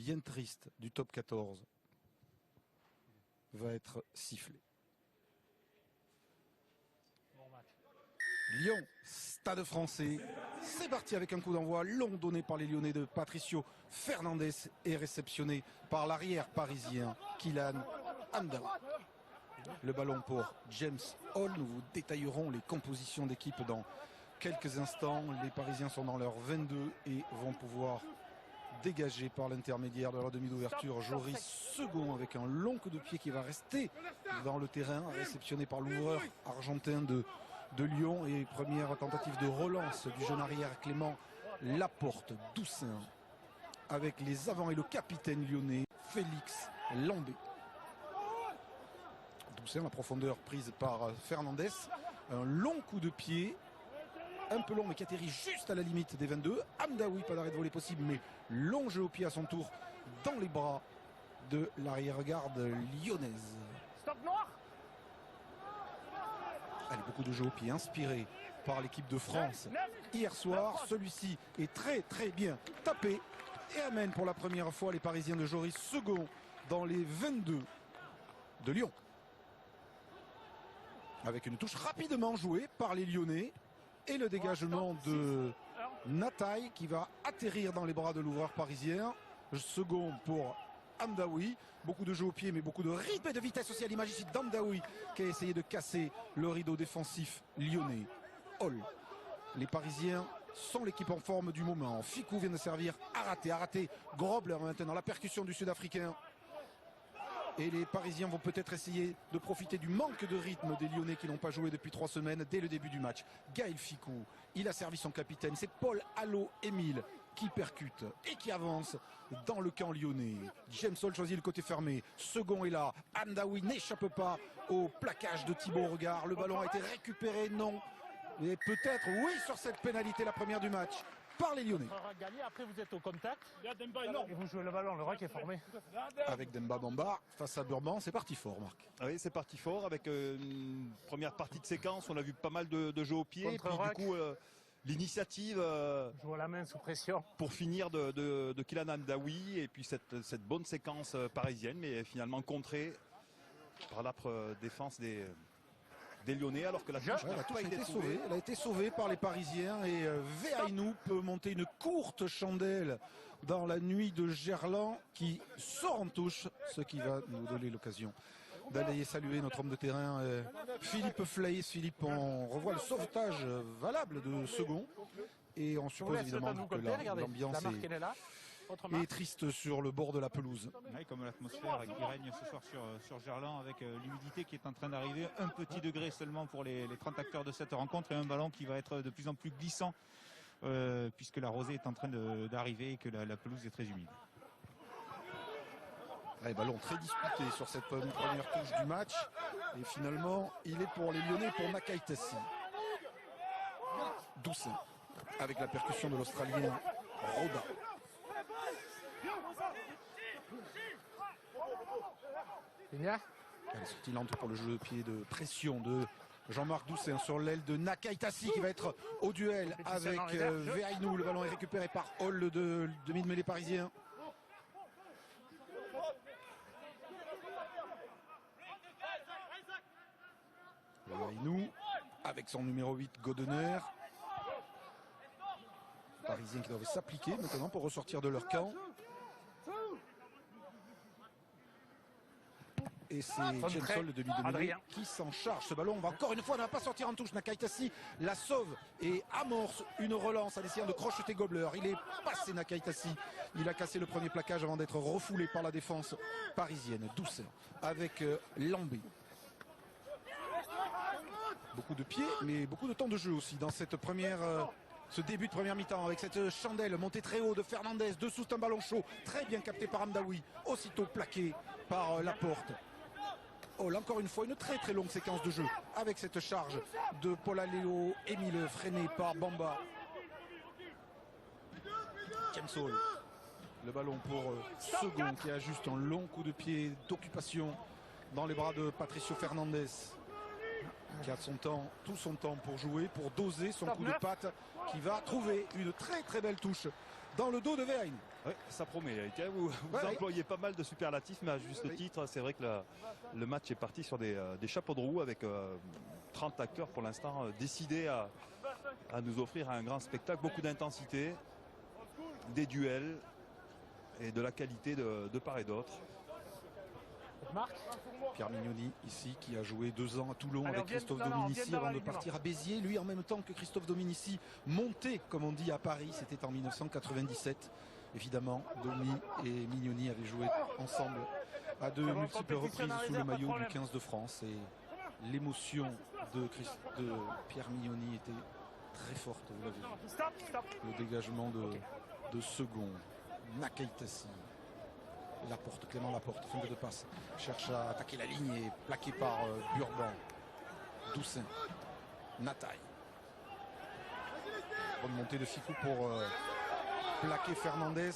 bien triste du top 14 va être sifflé. Lyon, Stade Français, c'est parti avec un coup d'envoi long donné par les Lyonnais de Patricio Fernandez et réceptionné par l'arrière parisien Kylian Hamdaoui. Le ballon pour James Hall. Nous vous détaillerons les compositions d'équipe dans quelques instants. Les Parisiens sont dans leur 22 et vont pouvoir dégager par l'intermédiaire de leur demi d'ouverture Joris Second avec un long coup de pied qui va rester dans le terrain, réceptionné par l'ouvreur argentin de Lyon. Et première tentative de relance du jeune arrière Clément Laporte Doussain avec les avants et le capitaine lyonnais Félix Lambé. Doussain, la profondeur prise par Fernandez, un long coup de pied un peu long mais qui atterrit juste à la limite des 22. Hamdaoui, pas d'arrêt de volée possible, mais long jeu au pied à son tour dans les bras de l'arrière-garde lyonnaise. Stop noir. Allez, beaucoup de jeux au pied inspiré par l'équipe de France hier soir. Celui-ci est très bien tapé et amène pour la première fois les Parisiens de Joris Second dans les 22 de Lyon. Avec une touche rapidement jouée par les Lyonnais. Et le dégagement de Nataï qui va atterrir dans les bras de l'ouvreur parisien. Second pour Hamdaoui. Beaucoup de jeux au pied mais beaucoup de rythme et de vitesse aussi à l'image ici d'Hamdaoui qui a essayé de casser le rideau défensif lyonnais. Hall. Les Parisiens sont l'équipe en forme du moment. Ficou vient de servir à rater. Grobler maintenant la percussion du Sud-Africain. Et les Parisiens vont peut-être essayer de profiter du manque de rythme des Lyonnais qui n'ont pas joué depuis 3 semaines dès le début du match. Gaël Ficou, il a servi son capitaine. C'est Paul Allo-Émile qui percute et qui avance dans le camp lyonnais. James Hall choisit le côté fermé. Second est là. Hamdaoui n'échappe pas au plaquage de Thibaut Regard. Le ballon a été récupéré, non. Mais peut-être, oui, sur cette pénalité, la première du match. Par les Lyonnais. Après vous êtes au contact et vous jouez le ballon, le rack est formé. Avec Demba Bamba face à Burban, c'est parti fort, Marc. Oui, c'est parti fort avec une première partie de séquence. On a vu pas mal de jeux au pied. Et puis du coup, l'initiative joue à la main sous pression pour finir de Kylian Hamdaoui. Et puis cette bonne séquence parisienne, mais finalement contrée par l'âpre défense des Lyonnais, alors que la touche a été sauvée. Elle a été sauvée par les Parisiens et Véainou peut monter une courte chandelle dans la nuit de Gerland qui sort en touche, ce qui va nous donner l'occasion d'aller saluer notre homme de terrain Philippe Fleis. Philippe, on revoit le sauvetage valable de Second et on suppose évidemment que l'ambiance est triste sur le bord de la pelouse. Oui, comme l'atmosphère qui règne ce soir sur Gerland avec l'humidité qui est en train d'arriver. 1 petit degré seulement pour les 30 acteurs de cette rencontre et un ballon qui va être de plus en plus glissant puisque la rosée est en train d'arriver et que la pelouse est très humide. Un ballon très disputé sur cette première touche du match et finalement il est pour les Lyonnais, pour Nakaïtassi. Doussain avec la percussion de l'Australien Roda. Elle est sortie lente pour le jeu de pied de pression de Jean-Marc Doussain sur l'aile de Nakaïtassi qui va être au duel avec Véainou. Le ballon est récupéré par Hall de demi-mêlée parisien. Véainou avec son numéro 8 Godener. Parisiens qui doivent s'appliquer maintenant pour ressortir de leur camp. Et c'est James Hall, le demi-mêlée, qui s'en charge. Ce ballon va encore une fois ne va pas sortir en touche. Nakaïtassi la sauve et amorce une relance en essayant de crocheter Gobler. Il est passé Nakaïtassi. Il a cassé le premier plaquage avant d'être refoulé par la défense parisienne. Doussain avec Lambé. Beaucoup de pieds, mais beaucoup de temps de jeu aussi dans cette ce début de première mi-temps avec cette chandelle montée très haut de Fernandez. Dessous, c'est un ballon chaud, très bien capté par Hamdaoui, aussitôt plaqué par Laporte. Oh, là encore une fois, une très longue séquence de jeu avec cette charge de Paul Allo-Émile freinée par Bamba. James Hall. Le ballon pour Second qui a juste un long coup de pied d'occupation dans les bras de Patricio Fernandez, qui a tout son temps pour jouer, pour doser son coup de patte, qui va trouver une très belle touche dans le dos de Véainou. Oui, ça promet, Eric. Vous employez pas mal de superlatifs, mais à juste titre, c'est vrai que le match est parti sur des chapeaux de roue avec 30 acteurs pour l'instant décidés à nous offrir un grand spectacle, beaucoup d'intensité, des duels et de la qualité de part et d'autre. Pierre Mignoni ici qui a joué 2 ans à Toulon avec Christophe Dominici avant de partir à Béziers. Lui en même temps que Christophe Dominici monté comme on dit à Paris, c'était en 1997. Évidemment, Domi et Mignoni avaient joué ensemble à de multiples reprises sous le maillot du 15 de France. Et l'émotion de Pierre Mignoni était très forte, vous l'avez vu. Le dégagement de second. Nakaitasi. Clément Laporte, fin de passe. Cherche à attaquer la ligne et plaqué par Burban. Doussin. Nataï. Bonne montée de Ficou pour plaquer Fernandez.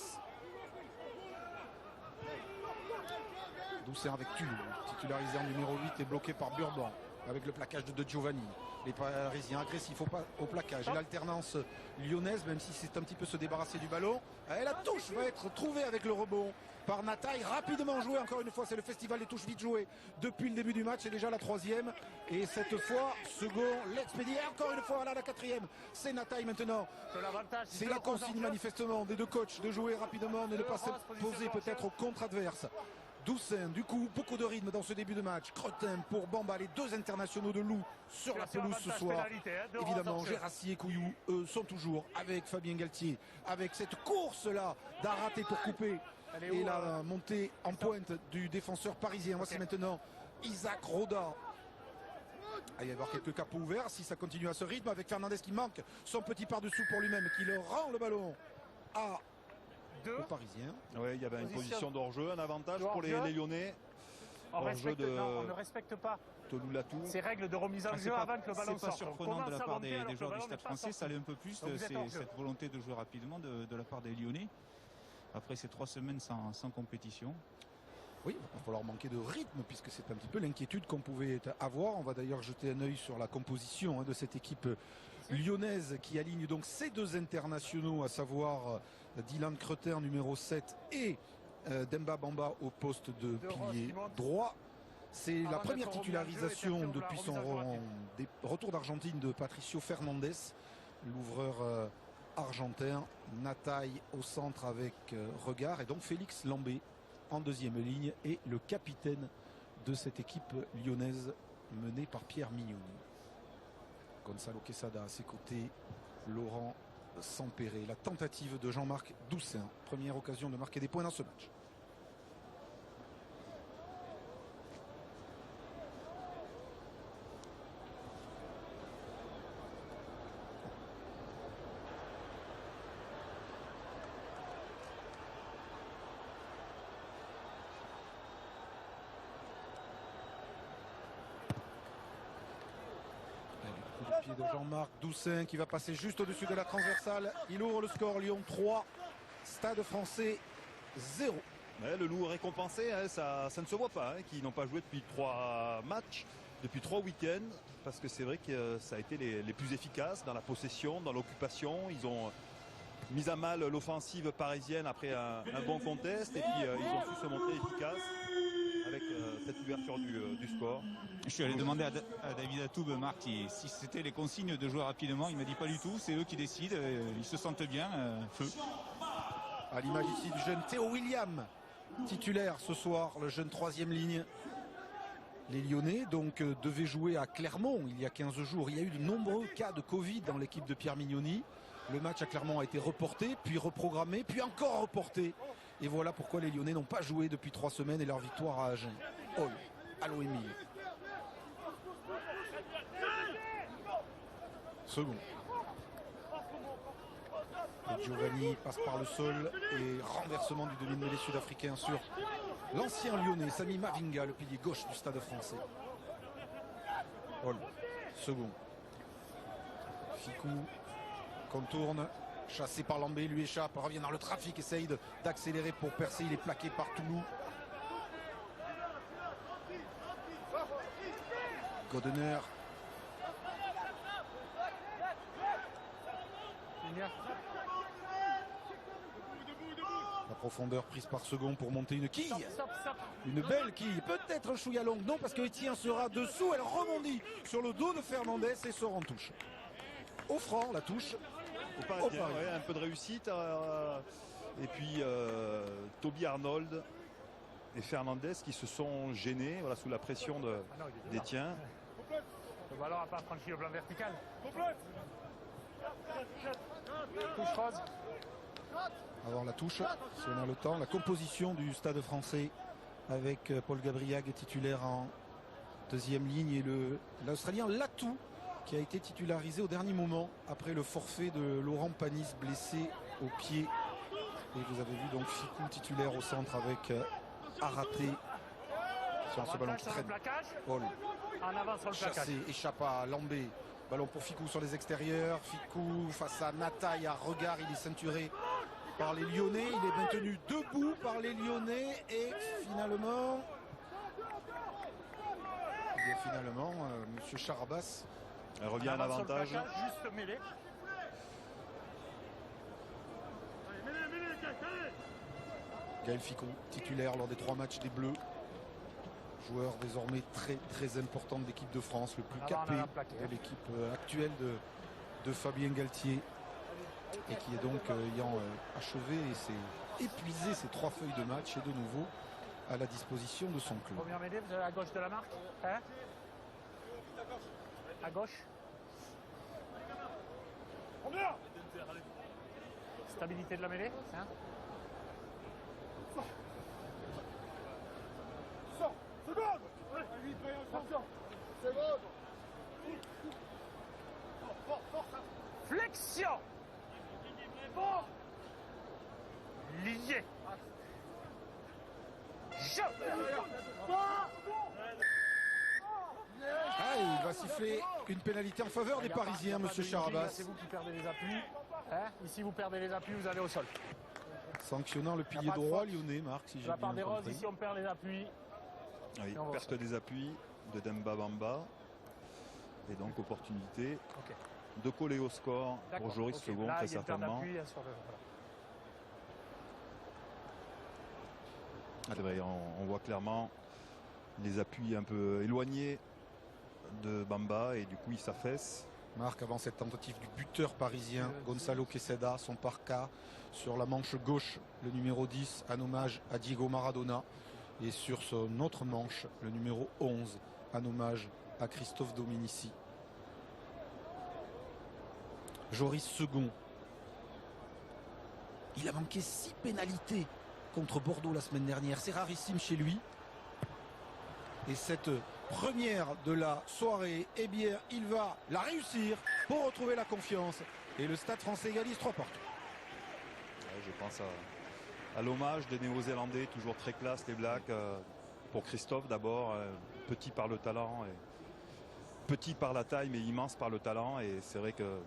Doussin avec Tulou, titularisé en numéro 8 et bloqué par Burban. Avec le plaquage de Giovanni. Les Parisiens agressifs au plaquage. Et l'alternance lyonnaise, même si c'est un petit peu se débarrasser du ballon. Et la touche va être trouvée avec le rebond par Nataï. Rapidement joué encore une fois. C'est le festival des touches vite jouées depuis le début du match. C'est déjà la 3e. Et cette fois, second, l'expédié. Encore une fois, là, la 4e. C'est Nataï maintenant. C'est la consigne manifestement des deux coachs de jouer rapidement, de ne pas se poser peut-être au contre adverse. Doussin, du coup, beaucoup de rythme dans ce début de match. Cretin pour Bamba, les 2 internationaux de Loup sur la pelouse ce soir. Évidemment, Gérassi et Couillou, eux, sont toujours avec Fabien Galtier. Avec cette course-là d'Araté pour couper. Et la montée en pointe du défenseur parisien. Voici maintenant Isaac Roda. Il va y avoir quelques capots ouverts si ça continue à ce rythme. Avec Fernandez qui manque son petit par-dessous pour lui-même, qui le rend le ballon à... le Parisien. Oui, il y avait une position d'hors-jeu, un avantage pour les Lyonnais. On ne respecte pas Toloulatou. ces règles de remise en jeu avant que le ballon sorte. C'est pas surprenant de la part des joueurs du Stade français, ça allait un peu plus cette volonté de jouer rapidement de la part des Lyonnais. Après ces 3 semaines sans compétition. Oui, il va falloir manquer de rythme puisque c'est un petit peu l'inquiétude qu'on pouvait avoir. On va d'ailleurs jeter un œil sur la composition de cette équipe lyonnaise qui aligne donc ces 2 internationaux, à savoir Dylan Cretin numéro 7 et Demba Bamba au poste de pilier droit. C'est la première titularisation depuis son retour d'Argentine de Patricio Fernandez, l'ouvreur argentin. Nataï au centre avec Regard et donc Félix Lambé en 2e ligne et le capitaine de cette équipe lyonnaise menée par Pierre Mignoni. Gonzalo Quesada à ses côtés, Laurent Sampéré. La tentative de Jean-Marc Doussin. Première occasion de marquer des points dans ce match. Pied de Jean-Marc Doussin qui va passer juste au-dessus de la transversale. Il ouvre le score. Lyon 3, Stade français 0. Ouais, le Loup récompensé, ça ne se voit pas, qui n'ont pas joué depuis 3 matchs, depuis 3 week-ends, parce que c'est vrai que ça a été les plus efficaces dans la possession, dans l'occupation. Ils ont mis à mal l'offensive parisienne après un bon contest, et puis ils ont su se montrer efficaces avec cette ouverture du score. Je suis allé demander à David Atoub, Marc, si c'était les consignes de jouer rapidement. Il m'a dit pas du tout, c'est eux qui décident, ils se sentent bien, feu. À l'image ici du jeune Théo William, titulaire ce soir, le jeune 3e ligne. Les Lyonnais donc devaient jouer à Clermont il y a 15 jours. Il y a eu de nombreux cas de Covid dans l'équipe de Pierre Mignoni. Le match à Clermont a été reporté, puis reprogrammé, puis encore reporté. Et voilà pourquoi les Lyonnais n'ont pas joué depuis 3 semaines et leur victoire à Agen. Hall, à l'OMI. Second. Et Giovanni passe par le sol et renversement du demi-mêlée sud-africain sur l'ancien Lyonnais, Sami Mavinga, le pilier gauche du Stade français. Hall, second. Ficou contourne, chassé par Lambé, lui échappe, revient dans le trafic, essaye d'accélérer pour percer, il est plaqué par Toulou. Godener. Profondeur prise par second pour monter une quille. Une belle quille. Peut-être un chouïa longue. Non, parce que Etienne sera dessous. Elle rebondit sur le dos de Fernandez et sort en touche. Au franc, la touche. Au Parisien, ouais, un peu de réussite. Et puis Toby Arnold et Fernandez qui se sont gênés voilà, sous la pression d'Etienne. Le ballon n'a pas franchi le plan vertical. Touche rose. Avant la touche, si on a le temps, la composition du Stade français avec Paul Gabriag titulaire en deuxième ligne et l'Australien Latou qui a été titularisé au dernier moment après le forfait de Laurent Panis blessé au pied. Et vous avez vu donc Ficou titulaire au centre avec Araté sur ce ballon qui traîne. Paul En avant sur le chassé, échappe à Lambé. Ballon pour Ficou sur les extérieurs. Ficou face à Nataï à regard, il est ceinturé par les Lyonnais. Il est maintenu debout par les Lyonnais et finalement, Monsieur Charabas revient à l'avantage. Juste mêlé. Gaël Ficou, titulaire lors des 3 matchs des Bleus. Joueur désormais très très important de l'équipe de France, le plus capé de l'équipe actuelle de Fabien Galtier. Et qui est donc ayant achevé et s'est épuisé ses 3 feuilles de match et de nouveau à la disposition de son club. Première mêlée, vous avez à gauche de la marque. Hein, à gauche. Stabilité de la mêlée. Hein. Flexion. Lié. Il va siffler une pénalité en faveur des Parisiens, monsieur Charabas. C'est vous qui perdez les appuis. Hein, ici, vous perdez les appuis, vous allez au sol. Sanctionnant le pilier droit lyonnais, Marc, si j'ai bien La part des roses, compris. ici, on perd les appuis. Oui, perte des appuis de Demba Bamba. Et donc opportunité de coller au score pour Joris Second, très certainement. On voit clairement les appuis un peu éloignés de Bamba et du coup il s'affaisse. Marc, avant cette tentative du buteur parisien Gonzalo Quesada, son parka sur la manche gauche, le numéro 10 en hommage à Diego Maradona, et sur son autre manche, le numéro 11 en hommage à Christophe Dominici. Joris Second, il a manqué 6 pénalités contre Bordeaux la semaine dernière, c'est rarissime chez lui. Et cette première de la soirée, eh bien, il va la réussir pour retrouver la confiance. Et le Stade français égalise 3 partout. Ouais, je pense à l'hommage des Néo-Zélandais, toujours très classe les Blacks. Pour Christophe d'abord, petit par le talent, et petit par la taille, mais immense par le talent. Et c'est vrai que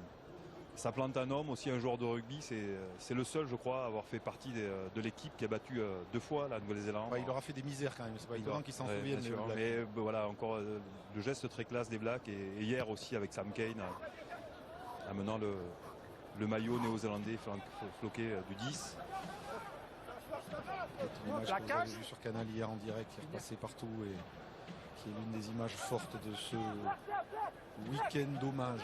ça plante un homme, aussi un joueur de rugby. C'est le seul, je crois, à avoir fait partie de l'équipe qui a battu 2 fois la Nouvelle-Zélande. Il aura fait des misères quand même, c'est pas étonnant qu'il s'en souvienne. Mais voilà, encore le geste très classe des Blacks. Et hier aussi avec Sam Cane, amenant le maillot néo-zélandais floqué du 10. Une image que vous avez vue sur Canal hier en direct, qui est repassée partout et qui est l'une des images fortes de ce week-end d'hommage.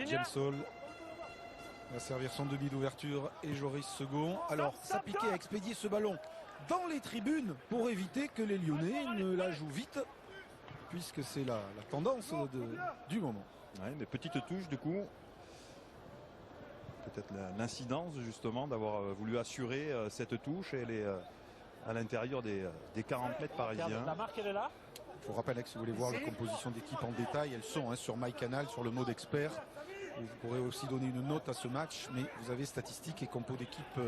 James Hall va servir son demi d'ouverture et Joris Second. Alors, s'appliquer à expédier ce ballon dans les tribunes pour éviter que les Lyonnais ne la jouent vite, puisque c'est la tendance du moment. Ouais, mais petite touche du coup. Peut-être l'incidence justement d'avoir voulu assurer cette touche. Elle est à l'intérieur des 40 mètres parisiens. La marque, elle est là. Je vous rappelle que si vous voulez voir la composition d'équipe en détail, elles sont sur MyCanal, sur le mode expert. Vous pourrez aussi donner une note à ce match, mais vous avez statistiques et compos d'équipe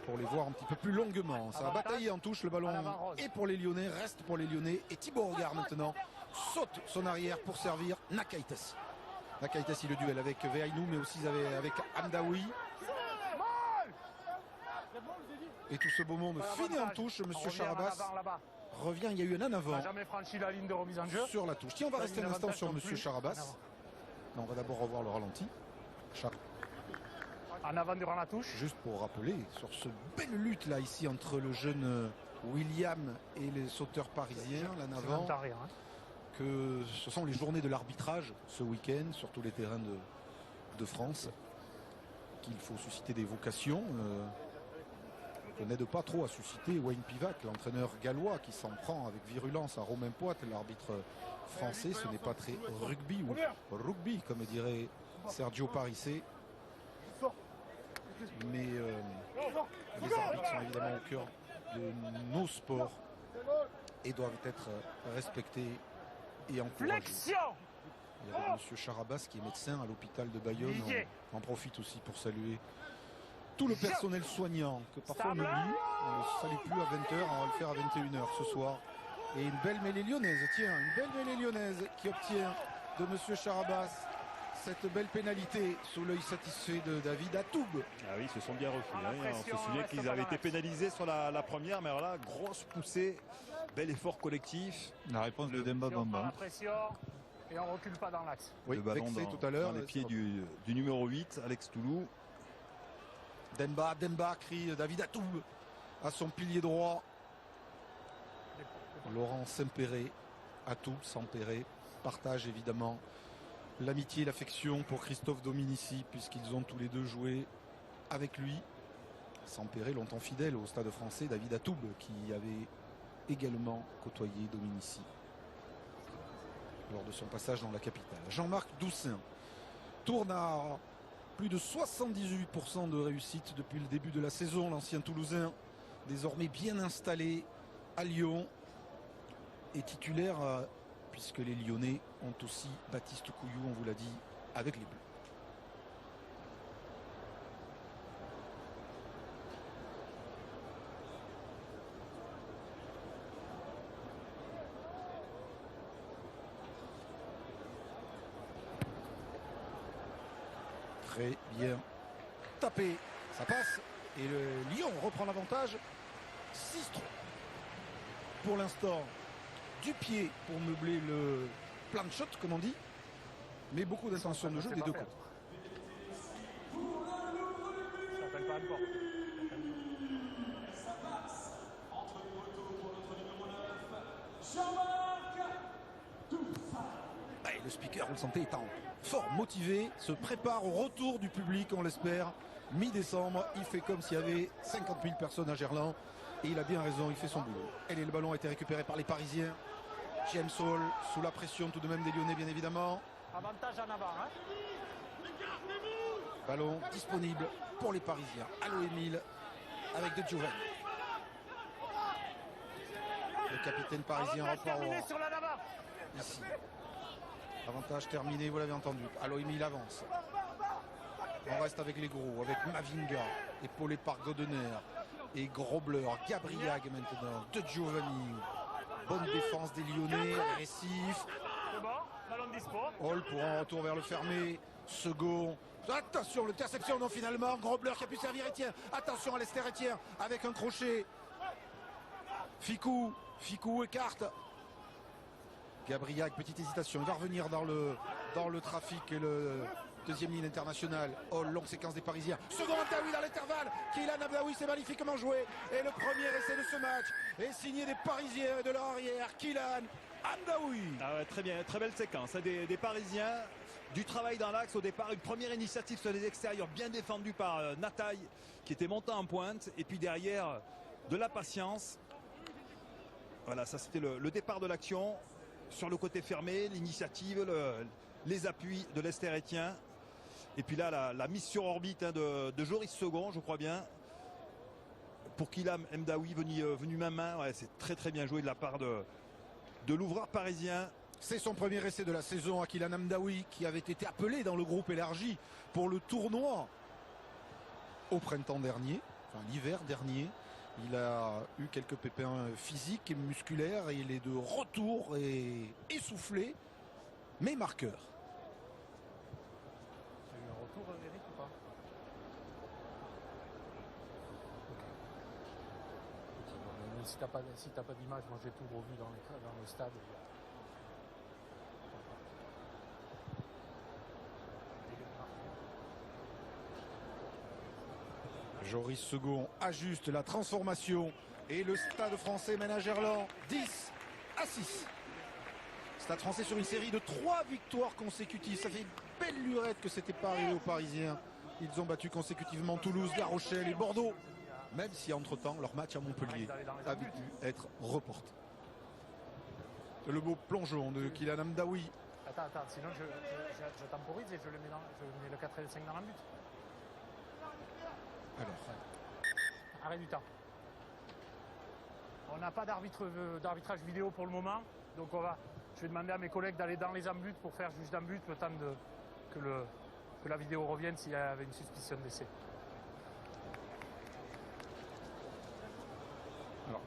pour les voir un petit peu plus longuement. Ça va batailler en touche, le ballon est pour les Lyonnais, reste pour les Lyonnais. Et Thibaut Regard maintenant saute son arrière pour servir Nakaïtas. Nakaïtas, le duel avec Veainou, mais aussi avec Hamdaoui. Et tout ce beau monde finit en touche. Monsieur Charabas revient, il y a eu un en avant. Jamais franchi la ligne de remise en jeu. Sur la touche. Tiens, on va rester un instant sur monsieur Charabas. Non, on va d'abord revoir le ralenti. En avant durant la touche. Juste pour rappeler, sur ce belle lutte là ici entre le jeune William et les sauteurs parisiens, là en avant, que ce sont les journées de l'arbitrage ce week-end sur tous les terrains de France, qu'il faut susciter des vocations. Que n'aide pas trop à susciter Wayne Pivac, l'entraîneur gallois qui s'en prend avec virulence à Romain Poite, l'arbitre français. Ce n'est pas très rugby ou rugby comme dirait Sergio Parissé. Mais les arbitres sont évidemment au cœur de nos sports et doivent être respectés et encouragés. Il y a M. Charabas qui est médecin à l'hôpital de Bayonne. On en profite aussi pour saluer tout le personnel soignant que parfois on oublie. On ne le salue plus à 20h, on va le faire à 21h ce soir. Et une belle mêlée lyonnaise, tiens, une belle mêlée lyonnaise qui obtient de M. Charabas cette belle pénalité sous l'œil satisfait de David Atoub. Ah oui, ils se sont bien refus. On se souvient qu'ils avaient été pénalisés sur la première, mais alors là, grosse poussée, bel effort collectif. La réponse de Demba Bamba. Et on recule pas dans l'axe. Oui, le ballon tout à l'heure. Dans les pieds du numéro 8, Alex Toulou. Demba crie David Atoub à son pilier droit. Laurent Saint-Péret, Atoub, Saint-Péret partage évidemment l'amitié et l'affection pour Christophe Dominici puisqu'ils ont tous les deux joué avec lui. Saint-Péret, longtemps fidèle au Stade Français, David Atoub qui avait également côtoyé Dominici lors de son passage dans la capitale. Jean-Marc Doussin tourne à plus de 78% de réussite depuis le début de la saison. L'ancien Toulousain, désormais bien installé à Lyon, est titulaire puisque les Lyonnais ont aussi Baptiste Couillou, on vous l'a dit, avec les Bleus. Très bien tapé, ça passe et le Lyon reprend l'avantage. 6-3 pour l'instant, du pied pour meubler le plan de shot comme on dit, mais beaucoup d'intention de jeu des deux côtés. Et le speaker, vous le sentez, est en fort motivé, se prépare au retour du public, on l'espère, mi-décembre. Il fait comme s'il y avait 50 000 personnes à Gerland. Et il a bien raison, il fait son boulot. Et le ballon a été récupéré par les Parisiens. James Hall, sous la pression tout de même des Lyonnais, bien évidemment. Avantage en avant. Ballon disponible pour les Parisiens. Allo Émile avec De Giovanni. Le capitaine parisien repart ici. Avantage terminé, vous l'avez entendu. Allo Émile avance. On reste avec les gros, avec Mavinga, épaulé par Godener. Et Grobler, Gabriag maintenant, De Giovanni. Bonne défense des Lyonnais, agressif. Hall pour un retour vers le fermé. Second. Attention, l'interception, non finalement. Grobler qui a pu servir Etienne. Attention à Lester Etienne avec un crochet. Ficou écarte. Gabriag, petite hésitation. Il va revenir dans le trafic et le deuxième ligne internationale. Oh, longue séquence des Parisiens. Second Amdaoui dans l'intervalle. Kylian Amdaoui, c'est magnifiquement joué. Et le premier essai de ce match est signé des Parisiens de leur arrière. Kylian Amdaoui. Ah ouais, très bien, très belle séquence. Des Parisiens. Du travail dans l'axe au départ. Une première initiative sur les extérieurs bien défendue par Nataï qui était monté en pointe. Et puis derrière, de la patience. Voilà, ça c'était le départ de l'action. Sur le côté fermé, l'initiative, les appuis de Lester Etienne. Et puis là, la mise sur orbite de Joris Second, je crois bien. Pour Kylian Amdaoui, venu main. Ouais, c'est très très bien joué de la part de l'ouvreur parisien. C'est son premier essai de la saison à Kylian Amdaoui qui avait été appelé dans le groupe élargi pour le tournoi au printemps dernier, enfin l'hiver dernier. Il a eu quelques pépins physiques et musculaires et il est de retour et essoufflé, mais marqueur. Tu as eu un retour, Eric, ou pas? Okay. Si t'as pas d'image, moi j'ai tout revu dans le stade. Joris Second ajuste la transformation et le Stade français mène à Gerland 10-6. Stade français sur une série de 3 victoires consécutives. Ça fait une belle lurette que c'était pas arrivé aux Parisiens. Ils ont battu consécutivement Toulouse, La Rochelle et Bordeaux. Même si entre-temps leur match à Montpellier a dû être reporté. Le beau plongeon de Kylian Amdaoui. Attends, sinon je temporise et je mets le 4 et le 5 dans la but. Alors, Arrêt du temps. On n'a pas d'arbitrage vidéo pour le moment, donc je vais demander à mes collègues d'aller dans les embuts pour faire juste un but le temps que la vidéo revienne s'il y avait une suspicion d'essai. alors,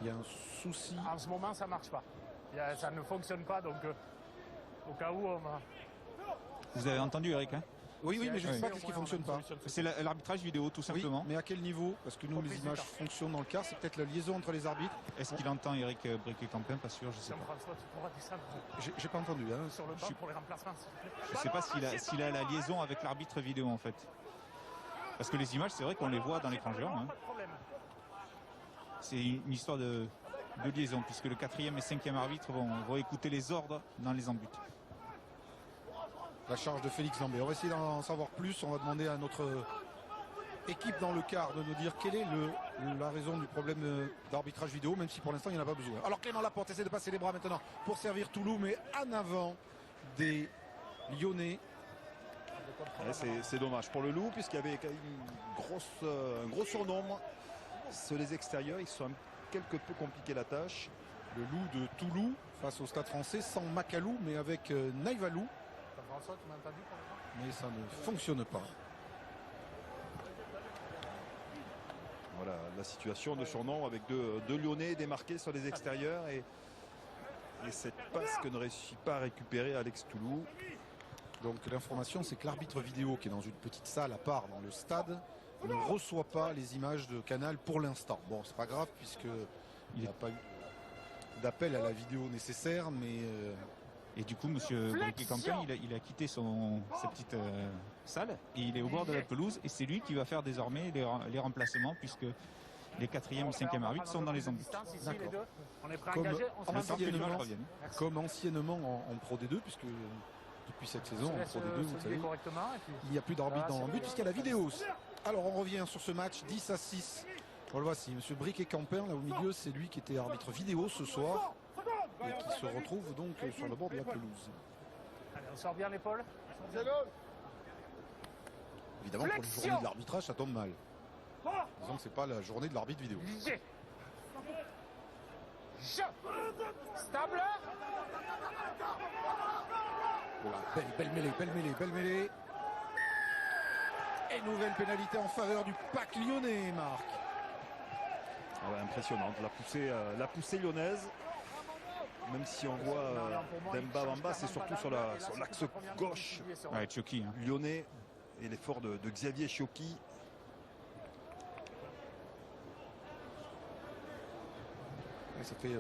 il y a un souci. En ce moment, ça ne marche pas. Ça ne fonctionne pas, donc au cas où on va... Vous avez entendu, Eric, hein? Oui, mais je ne sais Oui. pas qu'est-ce qui ne fonctionne pas. C'est l'arbitrage vidéo, tout Oui, simplement. mais à quel niveau? Parce que nous, les images fonctionnent dans le quart. C'est peut-être la liaison entre les arbitres. Est-ce qu'il entend Eric Briquet-Campin? Pas sûr, je sais pas. Jean-François, tu pourras descendre J'ai pas entendu. Hein. sur le banc pour les remplacements, s'il te plaît. Je sais pas s'il a la liaison avec l'arbitre vidéo, en fait. Parce que les images, c'est vrai qu'on les voit dans l'écran géant. Hein. Pas de problème. C'est une histoire de liaison, puisque le 4e et 5e arbitre vont écouter les ordres dans les embuts. La charge de Félix Lambert. On va essayer d'en savoir plus. On va demander à notre équipe dans le quart de nous dire quelle est la raison du problème d'arbitrage vidéo, même si pour l'instant il n'y en a pas besoin. Alors Clément Laporte essaie de passer les bras maintenant pour servir Toulouse, mais en avant des Lyonnais. C'est dommage pour le Loup, puisqu'il y avait un gros surnombre sur les extérieurs. Ils se sont quelque peu compliqué la tâche. Le Loup de Toulouse face au Stade français sans Macalou, mais avec Naïvalou. François, tu m'as entendu pour le moment ? Mais ça ne fonctionne pas. Voilà la situation de surnom avec deux Lyonnais démarqués sur les extérieurs et cette passe que ne réussit pas à récupérer Alex Toulouse. Donc l'information, c'est que l'arbitre vidéo qui est dans une petite salle à part dans le stade ne reçoit pas les images de Canal pour l'instant. Bon, c'est pas grave puisque il n'y a pas eu d'appel à la vidéo nécessaire, mais Et du coup, monsieur Briquet-Campin, il a quitté sa petite salle et il est au bord de la pelouse. Et c'est lui qui va faire désormais les remplacements, puisque les 4e et 5e arbitres sont dans les embuts. D'accord. On est prêt à engager, on se En attendant que les images reviennent. comme anciennement en Pro D2, puisque depuis cette saison en Pro D2, vous savez, il n'y a plus d'arbitre dans l'embut puisqu'il y a la vidéo. Alors on revient sur ce match 10-6. On le voici, monsieur Briquet-Campin, là au milieu, c'est lui qui était arbitre vidéo ce soir et qui se retrouve donc sur le bord de la pelouse. Allez, on sort bien l'épaule. Évidemment, pour une journée de l'arbitrage, ça tombe mal. Disons que c'est pas la journée de l'arbitre vidéo. Stable. Voilà, belle mêlée. Et nouvelle pénalité en faveur du PAC lyonnais, Marc. Ah ouais, impressionnante la poussée lyonnaise. Même si on voit Demba Bamba, c'est surtout sur l'axe gauche Ouais, Tchoki, hein. lyonnais et l'effort de Xavier Chiocchi. Ça fait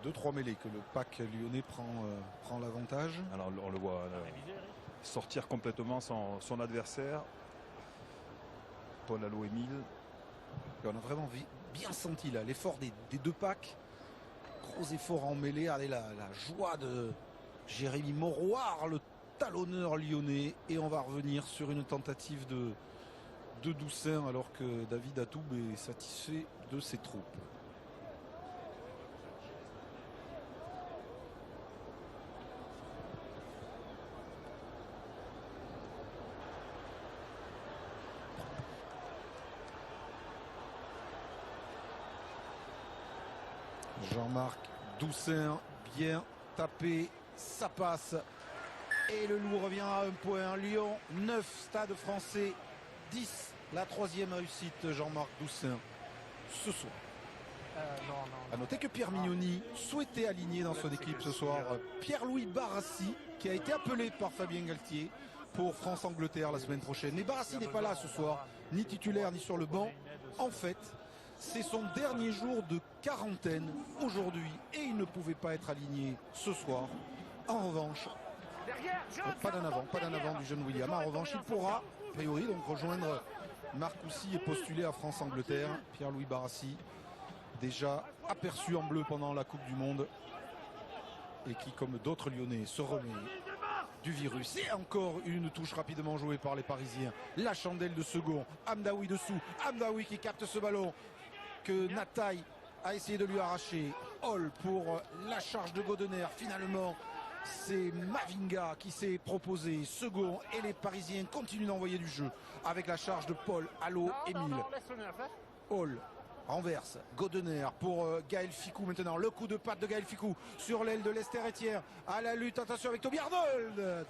2-3 mêlées que le PAC lyonnais prend l'avantage. Alors on le voit sortir complètement son adversaire. Paul Allo-Émile. Et on a vraiment bien senti là l'effort des deux PAC. Gros effort en mêlée. Regardez la joie de Jérémy Mauroir, le talonneur lyonnais. Et on va revenir sur une tentative de Doussin alors que David Atoub est satisfait de ses troupes. Jean-Marc Doussin, bien tapé, ça passe. Et le Loup revient à un point. Lyon, 9, Stade français, 10. La 3e réussite, Jean-Marc Doussin, ce soir. A noter que Pierre Mignoni souhaitait aligner dans son équipe ce soir Pierre-Louis Barassi, qui a été appelé par Fabien Galtier pour France-Angleterre la semaine prochaine. Mais Barassi n'est pas là ce soir, ni titulaire, ni sur le banc. En fait, c'est son dernier jour de quarantaine aujourd'hui et il ne pouvait pas être aligné ce soir. En revanche, pas d'un avant du jeune William. En revanche, il pourra, a priori, donc rejoindre Marcoussis est postulé à France-Angleterre. Pierre-Louis Barassi, déjà aperçu en bleu pendant la Coupe du Monde et qui, comme d'autres Lyonnais, se remet du virus. Et encore une touche rapidement jouée par les Parisiens. La chandelle de second. Hamdaoui dessous. Hamdaoui qui capte ce ballon que Nataï a essayé de lui arracher. Hall pour la charge de Godener. Finalement, c'est Mavinga qui s'est proposé second et les Parisiens continuent d'envoyer du jeu avec la charge de Paul, Allo, Émile. Hall renverse, Godener pour Gaël Ficou maintenant. Le coup de patte de Gaël Ficou sur l'aile de Lester Etière. À la lutte, attention avec Toby Arnold.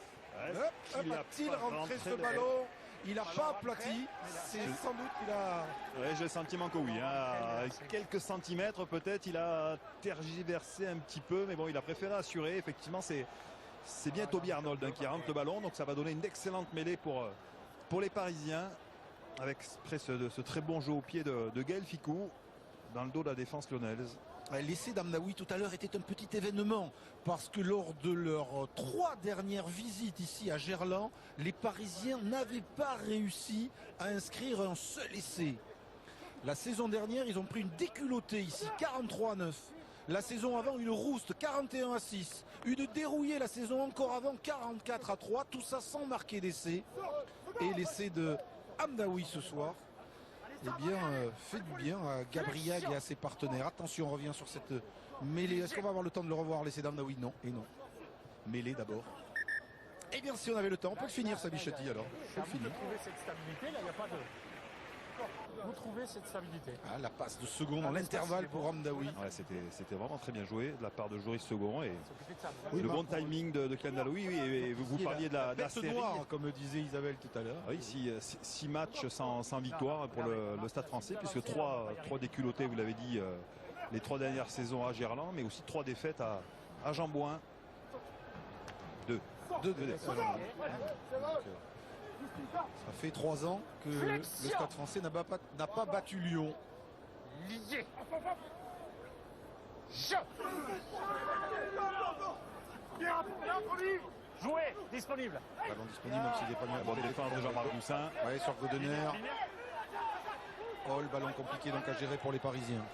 A-t-il rentré ce ballon? Il n'a pas aplati, c'est sans doute qu'il a... Ouais, j'ai le sentiment que oui. À quelques centimètres peut-être, il a tergiversé un petit peu, mais bon, il a préféré assurer. Effectivement, c'est bien Toby Arnold qui rentre le ballon, donc ça va donner une excellente mêlée pour les Parisiens, avec après ce très bon jeu au pied de Gaël Ficou dans le dos de la défense lyonnaise. L'essai d'Amdaoui tout à l'heure était un petit événement parce que lors de leurs 3 dernières visites ici à Gerland, les Parisiens n'avaient pas réussi à inscrire un seul essai. La saison dernière, ils ont pris une déculottée ici, 43-9. La saison avant, une rouste, 41-6. Une dérouillée la saison encore avant, 44-3. Tout ça sans marquer d'essai. Et l'essai de Hamdaoui ce soir, eh bien, fait du bien à Gabriel et à ses partenaires. Attention, on revient sur cette mêlée. Est-ce qu'on va avoir le temps de le revoir, l'essai d'Hamdaoui? Non, et non. Mêlée d'abord. Eh bien, si on avait le temps, on peut le finir, Sabichetti, alors. On peut le finir. Vous trouvez cette stabilité, là, il n'y a pas de... Vous trouvez cette stabilité? Ah, la passe de second dans l'intervalle pour Hamdaoui. Ouais, c'était vraiment très bien joué de la part de Joris Second et Oui, le bon Marc, timing de Kylian Daloui. Oui, et vous parliez de la bête série. noire, comme disait Isabelle tout à l'heure. Ah oui, 6 matchs sans victoire pour le Stade français, puisque 3 déculottés, vous l'avez dit, les 3 dernières saisons à Gerland, mais aussi 3 défaites à Jambouin. 2 défaites. Ça fait 3 ans que le Stade français n'a pas battu Lyon. Lié. Je. Joué, disponible. Ballon disponible, même s'il n'est pas mis à Bonne défense de Jean-Marc Goussin. Ouais, sur Godener. Oh, le ballon compliqué donc à gérer pour les Parisiens.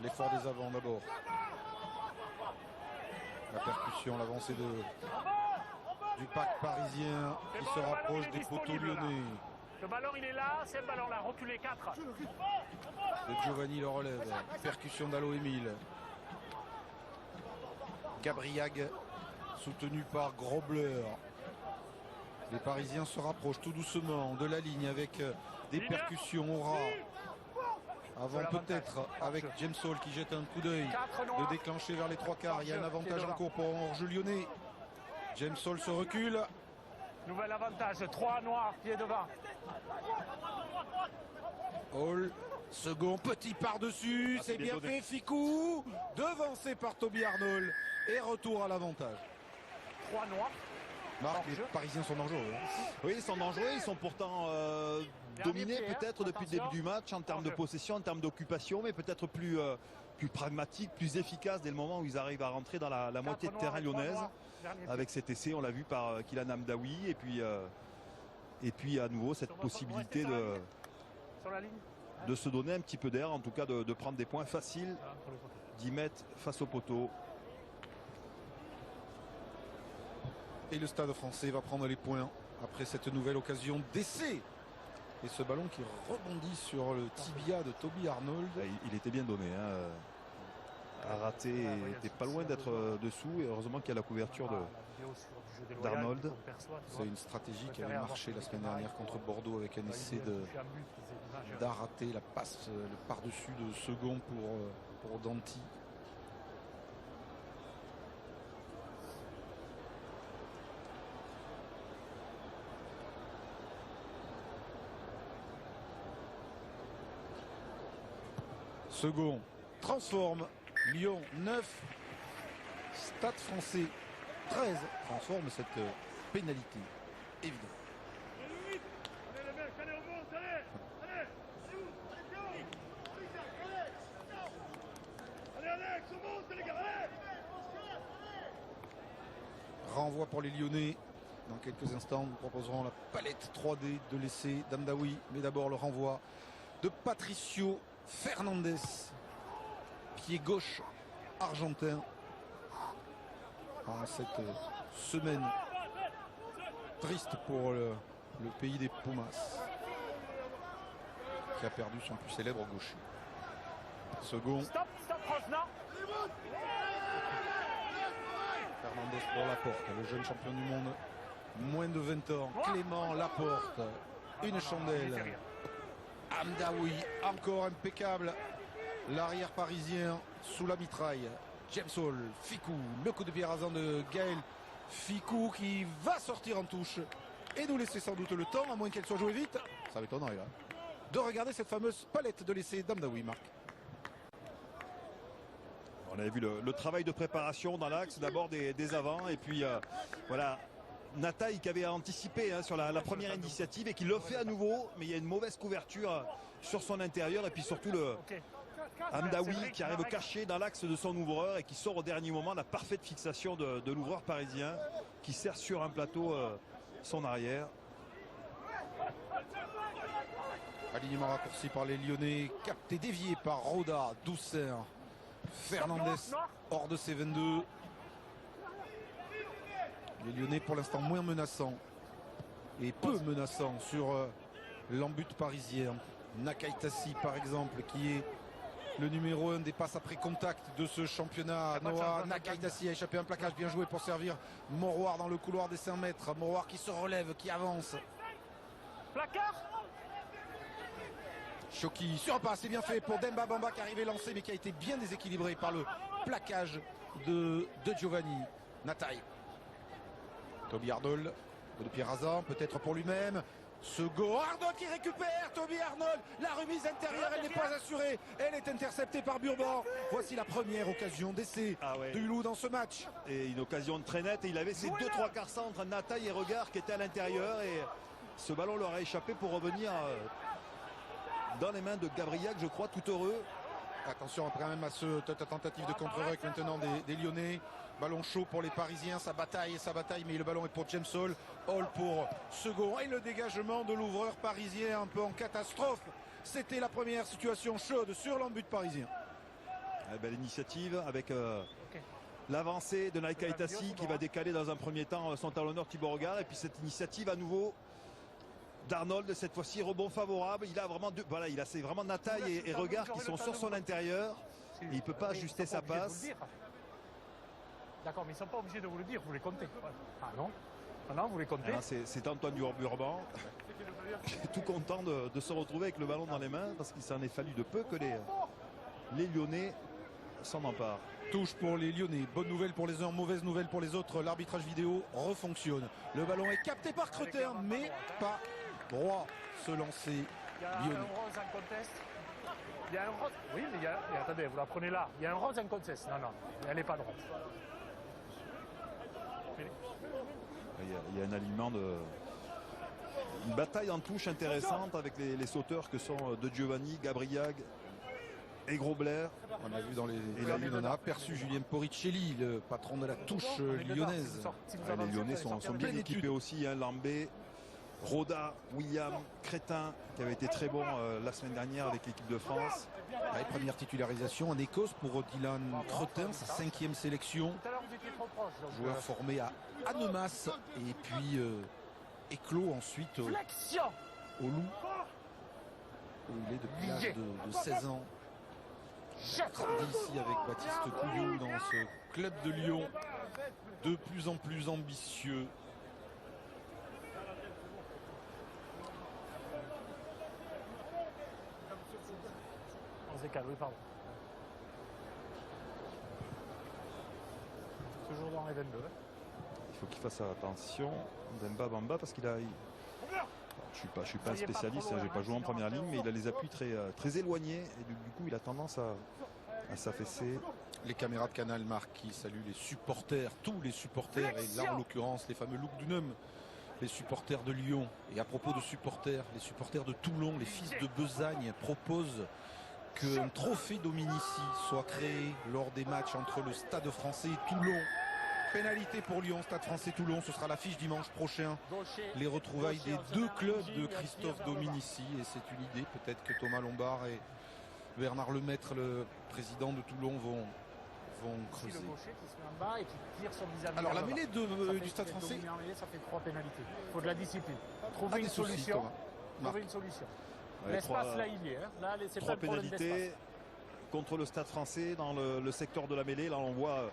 L'effort des avants d'abord. La percussion, l'avancée du pack parisien qui se rapproche des poteaux lyonnais. Le ballon il est là, c'est le ballon là, reculé 4. De Giovanni le relève. Percussion d'Allo Émile. Gabriag soutenu par Grobler. Les Parisiens se rapprochent tout doucement de la ligne avec des percussions au ras. Avant peut-être avec James Hall qui jette un coup d'œil de déclencher vers les 3/4. Il y a un avantage en cours pour Orge lyonnais. James Hall se recule. Nouvel avantage, 3 noirs, pied devant. Hall, second, petit par-dessus, c'est bien fait. Ficou, devancé par Toby Arnold. Et retour à l'avantage. 3 noirs. Marc, les Parisiens sont dangereux. Oui, ils sont dangereux, ils sont pourtant dominés peut-être depuis le début du match en termes de possession, en termes d'occupation, mais peut-être plus pragmatiques, plus efficaces dès le moment où ils arrivent à rentrer dans la moitié de terrain lyonnaise. Avec cet essai, on l'a vu par Kylian Hamdaoui, et puis à nouveau cette possibilité de se donner un petit peu d'air, en tout cas de prendre des points faciles, 10 mètres face au poteau. Et le Stade français va prendre les points après cette nouvelle occasion d'essai. Et ce ballon qui rebondit sur le tibia de Toby Arnold. Il était bien donné. A raté, il était pas loin d'être dessous. Et heureusement qu'il y a la couverture d'Arnold. C'est une stratégie qui avait marché la semaine dernière contre Bordeaux avec un essai d'Araté, la passe, le par-dessus de second pour Danti. Second transforme, Lyon 9, Stade français 13 transforme cette pénalité, évidemment. Renvoi pour les Lyonnais Dans quelques instants, nous proposerons la palette 3D de l'essai d'Amdaoui. Mais d'abord le renvoi de Patricio Fernandez, pied gauche argentin. En cette semaine triste pour le pays des Pumas, qui a perdu son plus célèbre gaucher. Second. Fernandez pour Laporte, le jeune champion du monde, moins de 20 ans. Clément Laporte, une chandelle. Amdaoui, encore impeccable. L'arrière parisien sous la mitraille. James Hall, Ficou, le coup de pied rasant de Gaël Ficou qui va sortir en touche et nous laisser sans doute le temps, à moins qu'elle soit jouée vite, ça m'étonnerait là, de regarder cette fameuse palette de l'essai d'Amdaoui, Marc. On avait vu le travail de préparation dans l'axe, d'abord des avants, et puis voilà, Nataï qui avait anticipé sur la première initiative et qui le fait à nouveau, mais il y a une mauvaise couverture sur son intérieur, et puis surtout Amdaoui qui arrive caché dans l'axe de son ouvreur et qui sort au dernier moment, la parfaite fixation de l'ouvreur parisien qui sert sur un plateau son arrière. Alignement raccourci par les Lyonnais, capté, dévié par Roda, Doucet, Fernandez hors de ses 22. Les Lyonnais pour l'instant moins menaçants et peu menaçants sur l'embut parisien. Nakaitasi par exemple, qui est le numéro 1 des passes après contact de ce championnat. Noah Nakaitasi a échappé un plaquage, bien joué pour servir Moroir dans le couloir des 5 mètres. Moroir qui se relève, qui avance. Placard. Choki sur un pas, c'est bien fait pour Demba Bamba qui arrivait lancé mais qui a été bien déséquilibré par le plaquage de Giovanni. Nataï. Toby Arnold, de pied rasant, peut-être pour lui-même. Second, Arnold qui récupère, Toby Arnold, la remise intérieure, elle n'est pas assurée, elle est interceptée par Burban. Voici la première occasion d'essai de Hulou dans ce match. Et une occasion très nette, et il avait ses 2-3 quarts centres, Nataï et Regard qui étaient à l'intérieur, et ce ballon leur a échappé pour revenir dans les mains de Gabriac, je crois, tout heureux. Attention quand même à cette tentative de contre-rec maintenant des Lyonnais. Ballon chaud pour les Parisiens, ça bataille, mais le ballon est pour James Hall. Hall pour second et le dégagement de l'ouvreur parisien un peu en catastrophe. C'était la première situation chaude sur l'embut parisien. Belle initiative avec l'avancée de Nakaitasi qui va décaler dans un premier temps son talonneur Thibaut Regard. Et puis cette initiative à nouveau d'Arnold, cette fois-ci rebond favorable. Il a vraiment c'est vraiment Nataï et Regard qui sont sur son intérieur. Et il ne peut pas ajuster sa passe. D'accord, mais ils ne sont pas obligés de vous le dire, vous les comptez. Ah non? Ah non, vous les comptez? C'est Antoine Urban tout content de se retrouver avec le ballon dans les mains parce qu'il s'en est fallu de peu que les Lyonnais s'en emparent. Touche pour les Lyonnais, bonne nouvelle pour les uns, mauvaise nouvelle pour les autres. L'arbitrage vidéo refonctionne. Le ballon est capté par Cretin, mais pas droit se lancer. Il y a Lyonnais. un rose en contest. Il y a un rose. Oui, mais attendez, vous la prenez là. Il y a un rose en contest. Non, elle n'est pas droite. Il y a un alignement une bataille en touche intéressante avec les sauteurs que sont De Giovanni, Gabriag et Grosblair. On a vu dans les lignes, on a aperçu Julien Poricelli, le patron de la touche lyonnaise. Les Lyonnais sont bien équipés aussi, Lambé, Roda, William, Crétin qui avait été très bon la semaine dernière avec l'équipe de France. Première titularisation en Écosse pour Dylan Cretin, sa 5e sélection. Joueur formé à Annemasse et puis éclos ensuite au Loup, où il est depuis l'âge de 16 ans. Grandi ici avec Baptiste Couillot dans ce club de Lyon, de plus en plus ambitieux. Oui, pardon. Toujours dans les 22. Il faut qu'il fasse attention, Demba Bamba, parce qu'il a... Je suis pas un spécialiste, j'ai pas joué en première ligne, mais il a les appuis très éloignés et du coup il a tendance à s'affaisser. Les caméras de Canal Marc qui saluent les supporters, tous les supporters, et là en l'occurrence les fameux Look Dunham, les supporters de Lyon. Et à propos de supporters, les supporters de Toulon, les fils de Besagne proposent qu'un trophée Dominici soit créé lors des matchs entre le Stade Français et Toulon. Pénalité pour Lyon, Stade Français Toulon, ce sera l'affiche dimanche prochain. Gaucher. Les retrouvailles Gaucher des en deux zone clubs arrondie, de il Christophe tire vers le bas. Dominici. Et c'est une idée, peut-être que Thomas Lombard et Bernard Lemaître, le président de Toulon, vont Ici, creuser. le gaucher qui se met en bas et qui tire son vis-à-vis. Alors la vers le mêlée bas. Ça fait du Stade français. dominé en mêlée, ça fait 3 pénalités. Il faut de la discipline. a Trouver des une soucis, solution. Thomas. Trouver une solution. Ouais, L'espace, trois- là, il y est. Hein. Là, c'est pas Trois le problème pénalités d'espace. contre le Stade français dans le secteur de la mêlée. Là, on voit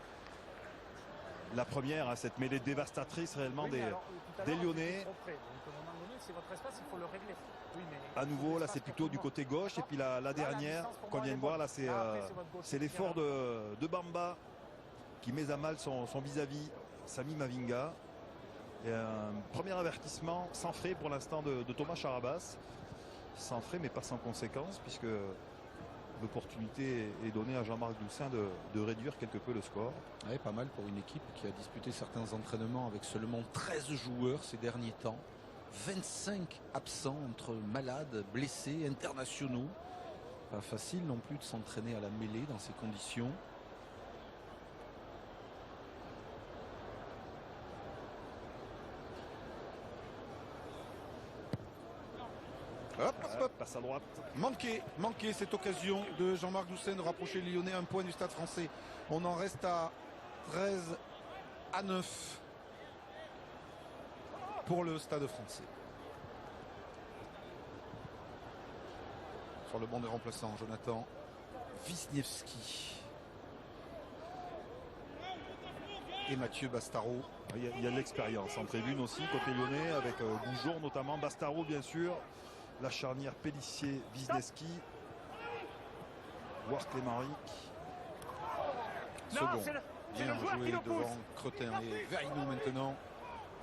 la première, hein, cette mêlée dévastatrice réellement Oui, mais des, alors, tout à des l'heure, on était Lyonnais. trop près. Donc, à un moment donné, c'est votre espace, il faut le régler. Oui, mais À nouveau, là, l'espace c'est pour plutôt tout du le côté monde. gauche. Et puis la dernière distance, pour qu'on moi, vient elle de est voir, bonne. là, c'est Après, c'est votre gaucher qui l'effort tire. de Bamba qui met à mal son vis-à-vis, Sami Mavinga. Et un premier avertissement sans frais pour l'instant de Thomas Charabas. Sans frais, mais pas sans conséquence, puisque l'opportunité est donnée à Jean-Marc Doussin de réduire quelque peu le score. Ouais, pas mal pour une équipe qui a disputé certains entraînements avec seulement 13 joueurs ces derniers temps. 25 absents entre malades, blessés, internationaux. Pas facile non plus de s'entraîner à la mêlée dans ces conditions. Hop, hop, hop. Passe à droite. Manqué cette occasion de Jean-Marc Doussin de rapprocher les Lyonnais à un point du Stade français. On en reste à 13-9 pour le Stade français. Sur le banc des remplaçants, Jonathan Wisniewski et Mathieu Bastaro. Il y a de l'expérience en tribune aussi, côté lyonnais, avec Goujon notamment, Bastaro bien sûr, la charnière Pellissier-Wisniewski, Ward Clémaric. Non, Second. c'est le Bien joueur qui joué le pousse. devant Cretin et Verignou maintenant.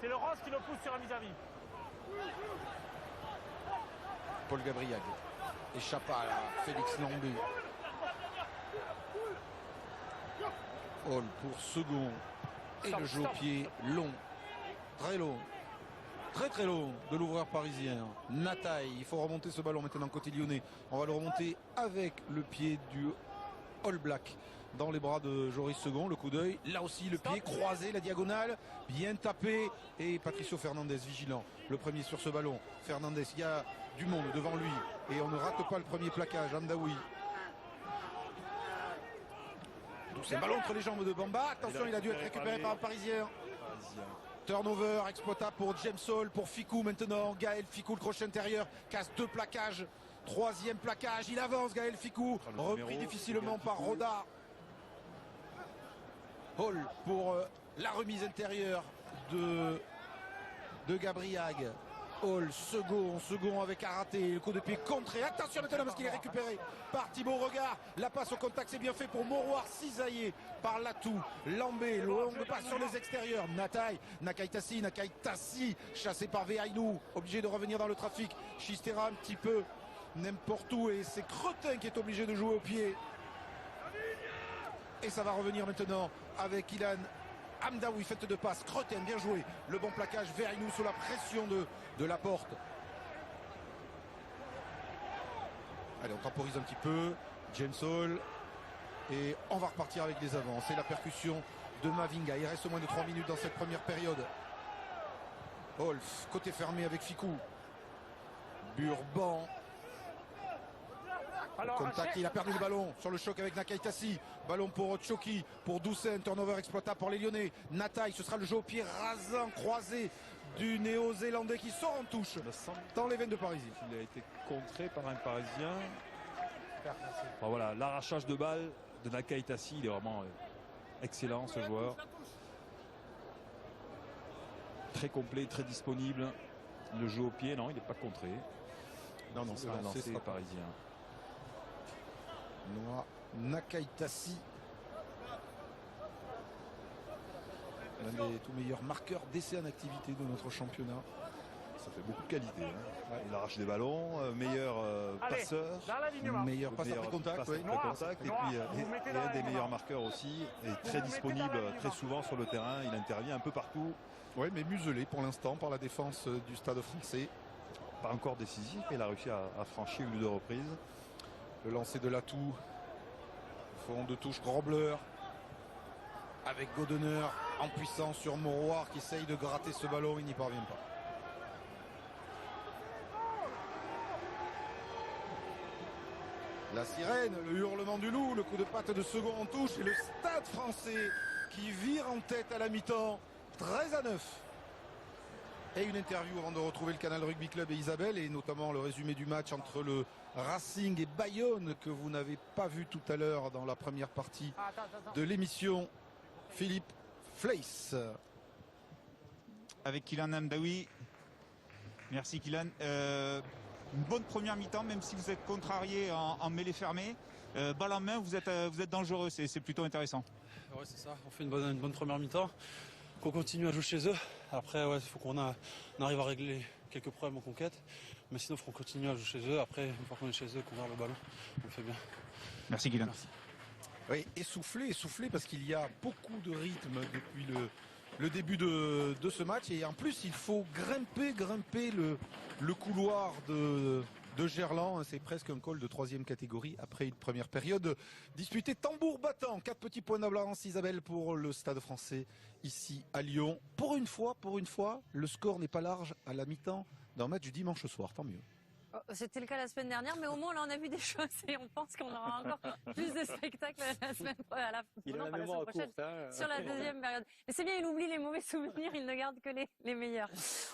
C'est le rose qui le pousse sur un vis-à-vis. Paul Gabriag échappe à Félix Lambé. Hall pour second. Et Stop, le jeu au stop. pied long. Très long. Très long de l'ouvreur parisien. Nataï. Il faut remonter ce ballon maintenant côté lyonnais. On va le remonter avec le pied du All Black dans les bras de Joris Second. Le coup d'œil. Là aussi le pied croisé, la diagonale. Bien tapé. Et Patricio Fernandez vigilant. Le premier sur ce ballon. Fernandez, il y a du monde devant lui. Et on ne rate pas le premier plaquage. Amdaoui. C'est ballon entre les jambes de Bamba. Attention, il a dû être récupéré par un Parisien. Turnover exploitable pour James Hall, pour Ficou maintenant. Gaël Ficou, le crochet intérieur, casse 2 plaquages. 3e plaquage, il avance Gaël Ficou. Le Repris numéro, difficilement Gaël par Ficou. Roda. Hall pour la remise intérieure de Gabriag. Hall, second avec Araté, le coup de pied contré. Attention maintenant parce qu'il est récupéré par Thibaut Regard. La passe au contact, c'est bien fait pour Moroir, cisaillé par Latou. Lambé, longue passe sur les extérieurs. Nakaïtassi, chassé par Veaïnou, obligé de revenir dans le trafic. Chistera un petit peu n'importe où et c'est Cretin qui est obligé de jouer au pied. Et ça va revenir maintenant avec Ilan Amdaoui, fête de passe, Cretin, bien joué. Le bon plaquage, Veaïnou sous la pression de la porte. Allez, on temporise un petit peu. James Hall. Et on va repartir avec les avances. Et la percussion de Mavinga. Il reste moins de 3 minutes dans cette première période. Hall, côté fermé avec Ficou. Burban. Alors, Contact, il a perdu le ballon sur le choc avec Nakaïtassi. Ballon pour Tchoki, pour Doucen, turnover exploitable pour les Lyonnais. Nataï, ce sera le jeu au pied rasant, croisé du néo-zélandais qui sort en touche Il me semble dans les veines de Parisien. qu'il a été contré par un Parisien. Enfin, voilà, l'arrachage de balle de Nakaïtassi, il est vraiment excellent ce joueur. Très complet, très disponible. Le jeu au pied, non, il n'est pas contré. Non, C'est un le lancer lancé sera pas. parisien. Noah Nakaïtassi. L'un des tout meilleurs marqueurs d'essai en activité de notre championnat. Ça fait beaucoup de qualité. Hein. Il arrache des ballons, meilleur Allez, passeur. dans l'alignement. Meilleur passe après contact. passe Oui. après Noir, contact, et Noir, puis vous mettez et dans un des l'alignement. meilleurs marqueurs aussi, et Vous très mettez disponible dans l'alignement. très souvent sur le terrain. Il intervient un peu partout. Oui, mais muselé pour l'instant par la défense du Stade français. Pas encore décisif, mais il a réussi à franchir une ou deux reprises. Le lancer de Latou. Fond de touche Grobler. Avec Godener. en puissance sur Mauroir qui essaye de gratter ce ballon, il n'y parvient pas. La sirène, le hurlement du loup, le coup de patte de second en touche et le Stade Français qui vire en tête à la mi-temps, 13-9. Et une interview avant de retrouver le Canal Rugby Club et Isabelle, et notamment le résumé du match entre le Racing et Bayonne que vous n'avez pas vu tout à l'heure dans la première partie de l'émission. Philippe Fleiss. Avec Kylian Hamdaoui. Merci Kylian. Une bonne première mi-temps, même si vous êtes contrarié en mêlée fermée. Balle en main, vous êtes dangereux, c'est plutôt intéressant. Ouais, c'est ça, on fait une bonne première mi-temps. Qu'on continue à jouer chez eux. Après, il faut qu'on arrive à régler quelques problèmes en conquête. Mais sinon, il faut qu'on continue à jouer chez eux. Après, une fois qu'on est chez eux, qu'on garde le ballon, on le fait bien. Merci Kylian. Merci. Oui, essoufflé parce qu'il y a beaucoup de rythme depuis le début de ce match. Et en plus, il faut grimper le couloir de Gerland. C'est presque un col de 3e catégorie après une première période disputée tambour battant. 4 petits points d'avance, Isabelle, pour le Stade Français ici à Lyon. Pour une fois, le score n'est pas large à la mi-temps d'un match du dimanche soir, tant mieux. C'était le cas la semaine dernière, mais au moins là on a vu des choses et on pense qu'on aura encore plus de spectacles la semaine prochaine, sur la deuxième période. Mais c'est bien, il oublie les mauvais souvenirs, il ne garde que les meilleurs.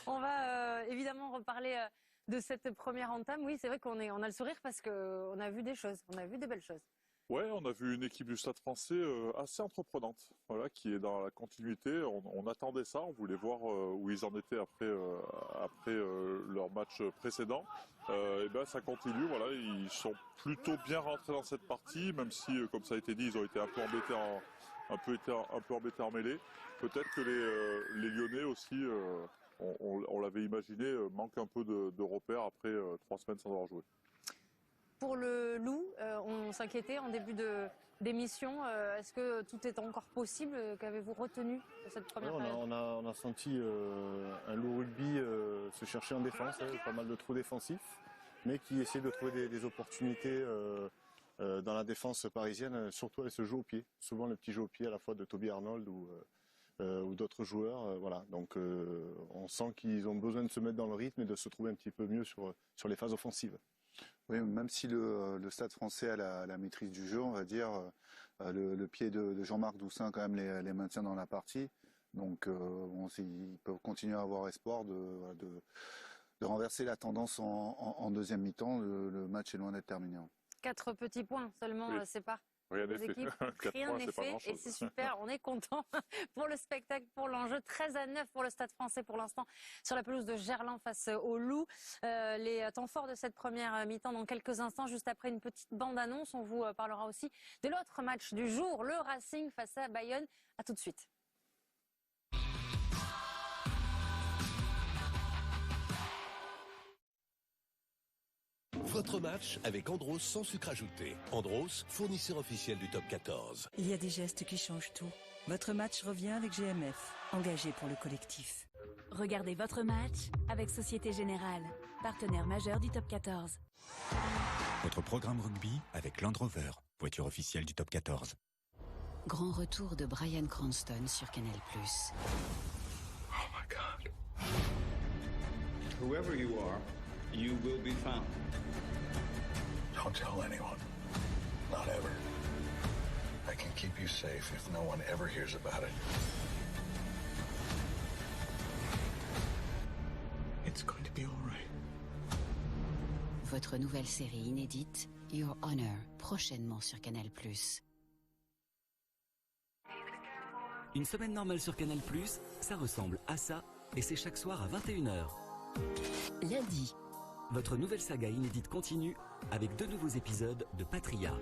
On va évidemment reparler de cette première entame. Oui, c'est vrai qu'on a le sourire parce qu'on a vu des choses, on a vu des belles choses. Ouais, on a vu une équipe du Stade Français assez entreprenante, voilà, qui est dans la continuité. On attendait ça, on voulait voir où ils en étaient après leur match précédent. Et ben ça continue, voilà, ils sont plutôt bien rentrés dans cette partie, même si, comme ça a été dit, ils ont été un peu embêtés en mêlée. Peut-être que les Lyonnais aussi, on l'avait imaginé, manquent un peu de repères après 3 semaines sans avoir joué. Pour le Loup, on s'inquiétait en début d'émission. Est-ce que tout est encore possible? Qu'avez-vous retenu de cette première période? On a senti un Loup rugby se chercher en défense, pas mal de trous défensifs, mais qui essaie de trouver des opportunités dans la défense parisienne, surtout avec ce jeu au pied. Souvent le petit jeu au pied à la fois de Toby Arnold ou d'autres joueurs. Voilà. Donc on sent qu'ils ont besoin de se mettre dans le rythme et de se trouver un petit peu mieux sur les phases offensives. Oui, même si le Stade Français a la maîtrise du jeu, on va dire, le pied de Jean-Marc Doussin quand même les maintient dans la partie. Donc ils peuvent continuer à avoir espoir de renverser la tendance en deuxième mi-temps. Le match est loin d'être terminé. 4 petits points seulement séparent les équipes. Rien n'est fait et c'est super, on est content pour le spectacle, pour l'enjeu. 13-9 pour le Stade Français pour l'instant sur la pelouse de Gerland face au Loup. Les temps forts de cette première mi-temps dans quelques instants, juste après une petite bande-annonce. On vous parlera aussi de l'autre match du jour, le Racing face à Bayonne. À tout de suite. Votre match avec Andros sans sucre ajouté. Andros, fournisseur officiel du Top 14. Il y a des gestes qui changent tout. Votre match revient avec GMF, engagé pour le collectif. Regardez votre match avec Société Générale, partenaire majeur du Top 14. Votre programme rugby avec Land Rover, voiture officielle du Top 14. Grand retour de Bryan Cranston sur Canal+. Oh my God. Whoever you are, you will be found. Don't tell anyone. Not ever. I can keep you safe if no one ever hears about it. It's going to be all right. Votre nouvelle série inédite, Your Honor, prochainement sur Canal+. Une semaine normale sur Canal+, ça ressemble à ça, et c'est chaque soir à 21h. Lundi. Votre nouvelle saga inédite continue avec 2 nouveaux épisodes de Patria.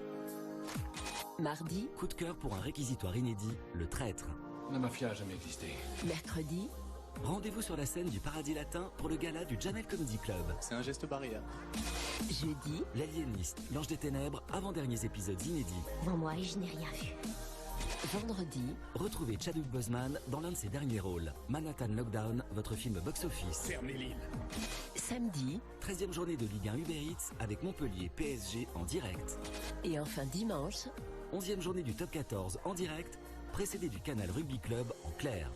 Mardi. Coup de cœur pour un réquisitoire inédit, Le Traître. La mafia a jamais existé. Mercredi. Rendez-vous sur la scène du Paradis Latin pour le gala du Jamel Comedy Club. C'est un geste barrière. Jeudi. L'Aliéniste, L'Ange des Ténèbres, avant-derniers épisodes inédits. Bon, moi, je n'ai rien vu. Vendredi. Retrouvez Chadwick Boseman dans l'un de ses derniers rôles. Manhattan Lockdown, votre film box-office. Ferme les lignes. Samedi. 13e journée de Ligue 1 Uber Eats avec Montpellier PSG en direct. Et enfin dimanche. 11e journée du Top 14 en direct, précédé du Canal Rugby Club en clair.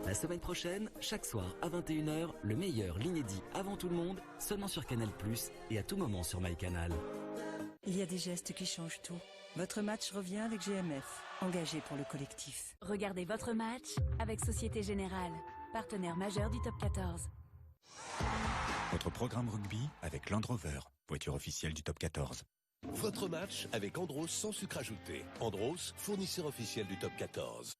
La semaine prochaine, chaque soir à 21h, le meilleur, l'inédit avant tout le monde, seulement sur Canal+, et à tout moment sur MyCanal. Il y a des gestes qui changent tout. Votre match revient avec GMF, engagé pour le collectif. Regardez votre match avec Société Générale, partenaire majeur du Top 14. Votre programme rugby avec Land Rover, voiture officielle du Top 14. Votre match avec Andros sans sucre ajouté. Andros, fournisseur officiel du Top 14.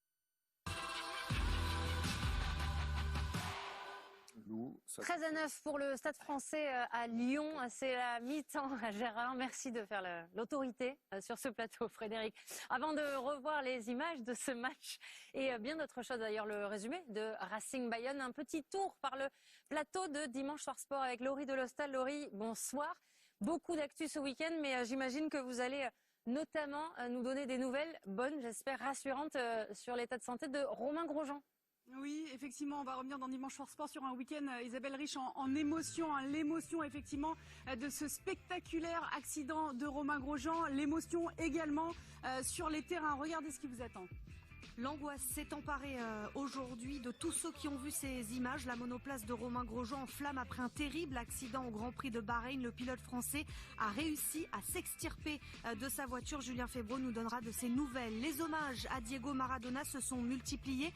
13-9 pour le Stade français à Lyon. C'est la mi-temps à Gerland. Merci de faire l'autorité sur ce plateau, Frédéric. Avant de revoir les images de ce match et bien d'autres choses, d'ailleurs le résumé de Racing Bayonne, un petit tour par le plateau de Dimanche Soir Sport avec Laurie Delostal. Laurie, bonsoir. Beaucoup d'actu ce week-end, mais j'imagine que vous allez notamment nous donner des nouvelles bonnes, j'espère rassurantes, sur l'état de santé de Romain Grosjean. Oui, effectivement, on va revenir dans Dimanche Soir Sport sur un week-end, Isabelle, riche en émotions, hein, l'émotion effectivement de ce spectaculaire accident de Romain Grosjean, l'émotion également sur les terrains. Regardez ce qui vous attend. L'angoisse s'est emparée aujourd'hui de tous ceux qui ont vu ces images. La monoplace de Romain Grosjean en flammes après un terrible accident au Grand Prix de Bahreïn. Le pilote français a réussi à s'extirper de sa voiture. Julien Febvre nous donnera de ses nouvelles. Les hommages à Diego Maradona se sont multipliés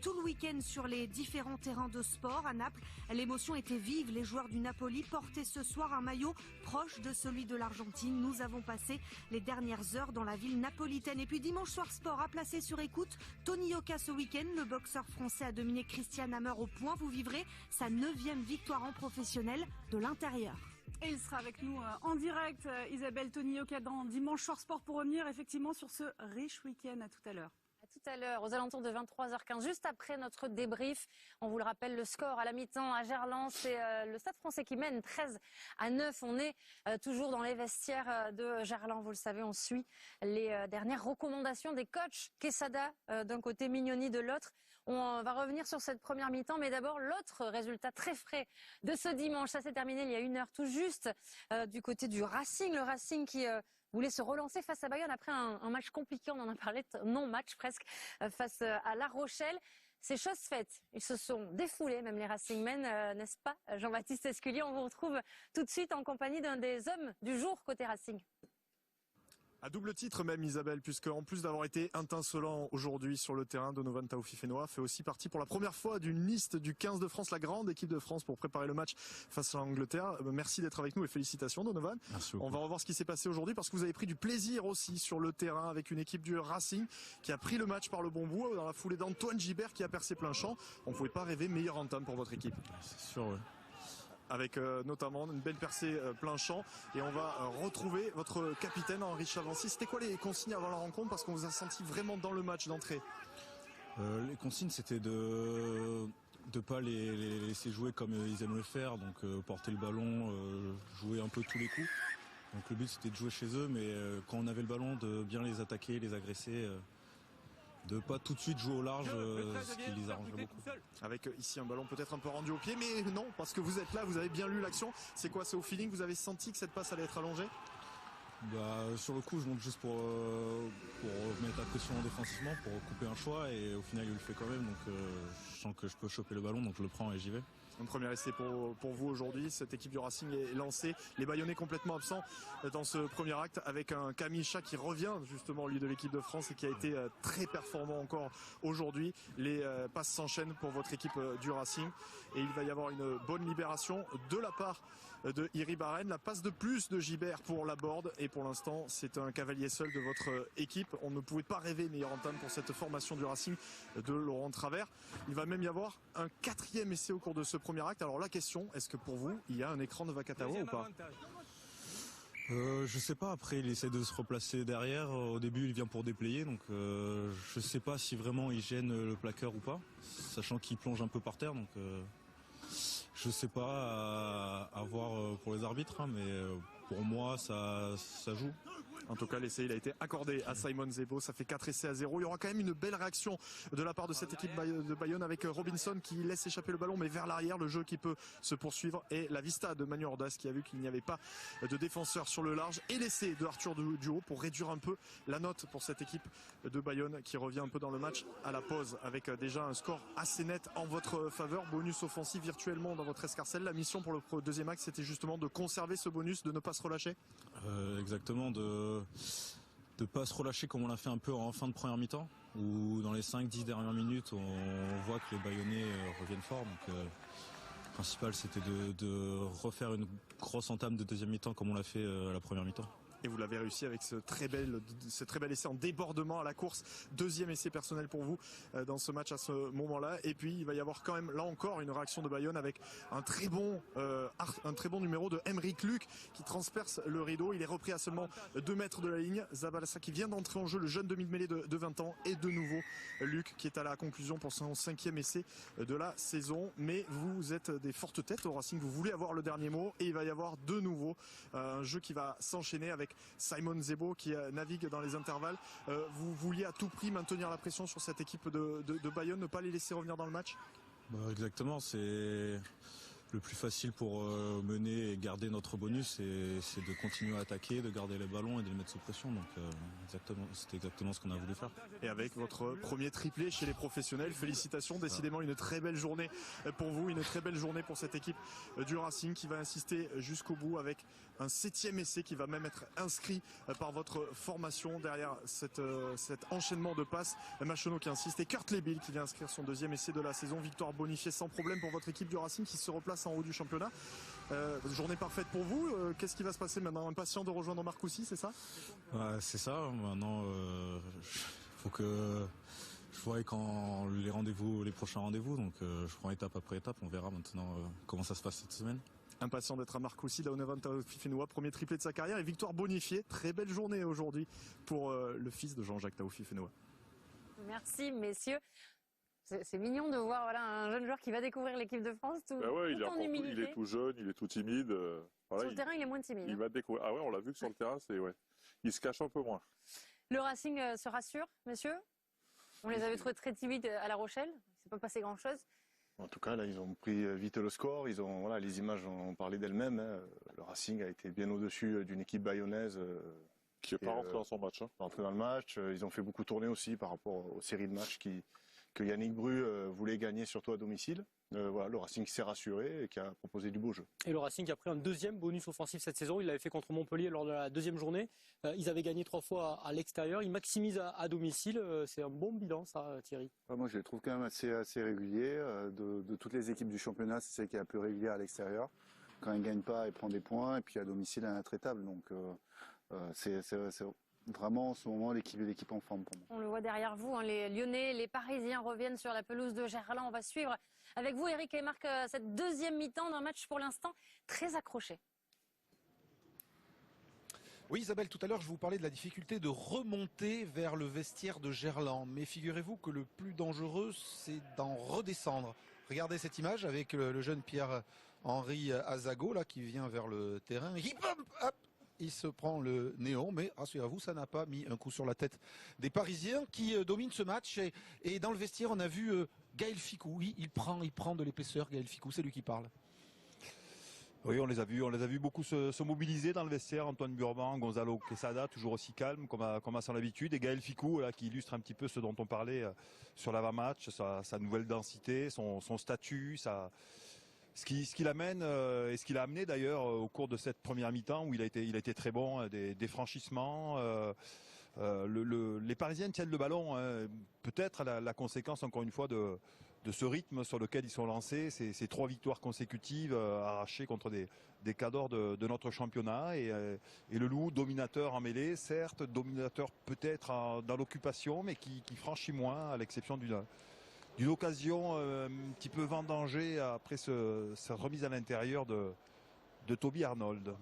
tout le week-end sur les différents terrains de sport. À Naples, l'émotion était vive. Les joueurs du Napoli portaient ce soir un maillot proche de celui de l'Argentine. Nous avons passé les dernières heures dans la ville napolitaine. Et puis Dimanche Soir Sport a placé sur écoute Tony Yoka ce week-end. Le boxeur français a dominé Christian Hammer au point. Vous vivrez sa 9e victoire en professionnel de l'intérieur. Et il sera avec nous en direct, Isabelle, Tony Yoka dans Dimanche Soir Sport pour revenir effectivement sur ce riche week-end. À tout à l'heure. Tout à l'heure, aux alentours de 23h15, juste après notre débrief. On vous le rappelle, le score à la mi-temps à Gerland, c'est le Stade français qui mène 13-9. On est toujours dans les vestiaires de Gerland. Vous le savez, on suit les dernières recommandations des coachs. Quesada d'un côté, Mignoni de l'autre. On va revenir sur cette première mi-temps, mais d'abord l'autre résultat très frais de ce dimanche. Ça s'est terminé il y a 1 heure tout juste du côté du Racing. Le Racing qui voulait se relancer face à Bayonne après un match compliqué, on en a parlé, non-match presque, face à La Rochelle. C'est chose faite. Ils se sont défoulés, même les Racingmen, n'est-ce pas, Jean-Baptiste Esculier? On vous retrouve tout de suite en compagnie d'un des hommes du jour côté Racing. À double titre même, Isabelle, puisque en plus d'avoir été étincelant aujourd'hui sur le terrain, Donovan Taofifénois fait aussi partie pour la première fois d'une liste du 15 de France, la grande équipe de France pour préparer le match face à l'Angleterre. Merci d'être avec nous et félicitations, Donovan. Merci beaucoup. On va revoir ce qui s'est passé aujourd'hui parce que vous avez pris du plaisir aussi sur le terrain avec une équipe du Racing qui a pris le match par le bon bout dans la foulée d'Antoine Gibert qui a percé plein champ. On ne pouvait pas rêver meilleure entame pour votre équipe. C'est sûr, oui. Avec notamment une belle percée plein champ. Et on va retrouver votre capitaine Henri Chavancy. C'était quoi les consignes avant la rencontre? Parce qu'on vous a senti vraiment dans le match d'entrée. Les consignes, c'était de pas les laisser jouer comme ils aiment le faire. Donc porter le ballon, jouer un peu tous les coups. Donc le but, c'était de jouer chez eux. Mais quand on avait le ballon, de bien les attaquer, les agresser. De pas tout de suite jouer au large, ce qui les arrangerait beaucoup. Avec ici un ballon peut-être un peu rendu au pied, mais non, parce que vous êtes là, vous avez bien lu l'action. C'est quoi, c'est au feeling? Vous avez senti que cette passe allait être allongée? Sur le coup, je monte juste pour mettre la pression défensivement, pour couper un choix, et au final, il le fait quand même. Donc je sens que je peux choper le ballon, donc je le prends et j'y vais. Un premier essai pour vous aujourd'hui. Cette équipe du Racing est lancée. Les Bayonnais complètement absents dans ce premier acte avec un Camille Chat qui revient justement lui de l'équipe de France et qui a été très performant encore aujourd'hui. Les passes s'enchaînent pour votre équipe du Racing et il va y avoir une bonne libération de la part de Iribarren. La passe de plus de Gibert pour Laborde et pour l'instant c'est un cavalier seul de votre équipe. On ne pouvait pas rêver meilleure entame pour cette formation du Racing de Laurent Travers. Il va même y avoir un 4e essai au cours de ce premier acte. Alors la question, est-ce que pour vous il y a un écran de Vakatawa ou pas? Je sais pas, après il essaie de se replacer derrière, au début il vient pour déplayer, donc je sais pas si vraiment il gêne le plaqueur ou pas, sachant qu'il plonge un peu par terre, donc je sais pas à voir pour les arbitres, hein, mais pour moi ça joue. En tout cas, l'essai il a été accordé à Simon Zebo. Ça fait 4 essais à 0. Il y aura quand même une belle réaction de la part de cette équipe de Bayonne avec Robinson qui laisse échapper le ballon mais vers l'arrière. Le jeu qui peut se poursuivre et la vista de Manu Ordas qui a vu qu'il n'y avait pas de défenseur sur le large et l'essai de Arthur Duhaut pour réduire un peu la note pour cette équipe de Bayonne qui revient un peu dans le match à la pause avec déjà un score assez net en votre faveur. Bonus offensif virtuellement dans votre escarcelle. La mission pour le deuxième axe c'était justement de conserver ce bonus, de ne pas se relâcher. Exactement, de ne pas se relâcher comme on l'a fait un peu en fin de première mi-temps où dans les 5-10 dernières minutes on voit que les Bayonnais reviennent fort. Donc le principal c'était de refaire une grosse entame de deuxième mi-temps comme on l'a fait à la première mi-temps. Et vous l'avez réussi avec ce très bel essai en débordement à la course. Deuxième essai personnel pour vous dans ce match à ce moment-là. Et puis il va y avoir quand même là encore une réaction de Bayonne avec un très bon numéro de Emeric Luc qui transperce le rideau. Il est repris à seulement 2 mètres de la ligne. Zabalassa qui vient d'entrer en jeu, le jeune demi-mêlée de 20 ans. Et de nouveau Luc qui est à la conclusion pour son 5e essai de la saison. Mais vous êtes des fortes têtes au Racing. Vous voulez avoir le dernier mot. Et il va y avoir de nouveau un jeu qui va s'enchaîner avec Simon Zebo qui navigue dans les intervalles. Vous vouliez à tout prix maintenir la pression sur cette équipe de Bayonne, ne pas les laisser revenir dans le match? Exactement, c'est le plus facile pour mener et garder notre bonus, c'est de continuer à attaquer, de garder les ballons et de les mettre sous pression. Donc c'était exactement ce qu'on a voulu faire. Et avec votre premier triplé chez les professionnels, félicitations, décidément une très belle journée pour vous, une très belle journée pour cette équipe du Racing qui va insister jusqu'au bout avec un 7e essai qui va même être inscrit par votre formation derrière cet enchaînement de passes. Machonneau qui insiste et Kurt Lebil qui vient inscrire son 2e essai de la saison. Victoire bonifiée sans problème pour votre équipe du Racing qui se replace en haut du championnat. Journée parfaite pour vous. Qu'est-ce qui va se passer maintenant? Impatient de rejoindre Marcoussis, c'est ça? C'est ça. Maintenant, faut que je vois quand les prochains rendez-vous. Donc je prends étape après étape. On verra maintenant comment ça se passe cette semaine. Impatient d'être à Marcoussis, Daonevan Taofifenua, premier triplé de sa carrière et victoire bonifiée. Très belle journée aujourd'hui pour le fils de Jean-Jacques Taofifenua. Merci messieurs. C'est mignon de voir un jeune joueur qui va découvrir l'équipe de France tout, il en humilité. Il est tout jeune, il est tout timide. Sur le terrain, il est moins timide. Il va découvrir. Ah ouais, on l'a vu que sur le terrain, il se cache un peu moins. Le Racing se rassure, messieurs? On les avait trouvés très timides à La Rochelle. Il ne s'est pas passé grand-chose. En tout cas, là, ils ont pris vite le score. Les images ont parlé d'elles-mêmes. Le Racing a été bien au-dessus d'une équipe bayonnaise. Qui n'est pas rentré dans son match. Rentré dans le match. Ils ont fait beaucoup tourner aussi par rapport aux séries de matchs que Yannick Bru voulait gagner, surtout à domicile. Le Racing s'est rassuré et qui a proposé du beau jeu. Et le Racing a pris un 2e bonus offensif cette saison. Il l'avait fait contre Montpellier lors de la 2e journée. Ils avaient gagné 3 fois à l'extérieur. Ils maximisent à domicile. C'est un bon bilan, ça, Thierry. Moi, je les trouve quand même assez réguliers. De toutes les équipes du championnat, c'est celle qui est la plus régulière à l'extérieur. Quand elle ne gagne pas, elle prend des points. Et puis à domicile, elle est intraitable. Donc c'est vraiment en ce moment l'équipe en forme pour moi. On le voit derrière vous, les Lyonnais, les Parisiens reviennent sur la pelouse de Gerland. On va suivre avec vous, Eric et Marc, cette 2e mi-temps d'un match pour l'instant très accroché. Oui Isabelle, tout à l'heure je vous parlais de la difficulté de remonter vers le vestiaire de Gerland. Mais figurez-vous que le plus dangereux c'est d'en redescendre. Regardez cette image avec le jeune Pierre-Henri Azago là, qui vient vers le terrain. Hop, il se prend le néon, mais rassurez-vous, ça n'a pas mis un coup sur la tête des Parisiens qui dominent ce match. Et dans le vestiaire, on a vu Gaël Fickou. Oui, il prend de l'épaisseur, Gaël Fickou, c'est lui qui parle. Oui, on les a vus beaucoup se mobiliser dans le vestiaire. Antoine Burban, Gonzalo Quesada, toujours aussi calme, comme à son habitude. Et Gaël Fickou, qui illustre un petit peu ce dont on parlait sur l'avant-match, sa nouvelle densité, son statut, ce qui l'amène et ce qu'il a amené d'ailleurs au cours de cette première mi-temps où il a été très bon, des franchissements. Les Parisiens tiennent le ballon, peut-être la conséquence encore une fois de ce rythme sur lequel ils sont lancés, ces 3 victoires consécutives arrachées contre des cadors de notre championnat et le Loup dominateur en mêlée, certes dominateur peut-être dans l'occupation mais qui franchit moins à l'exception d'une occasion un petit peu vendangée après cette remise à l'intérieur de Toby Arnold.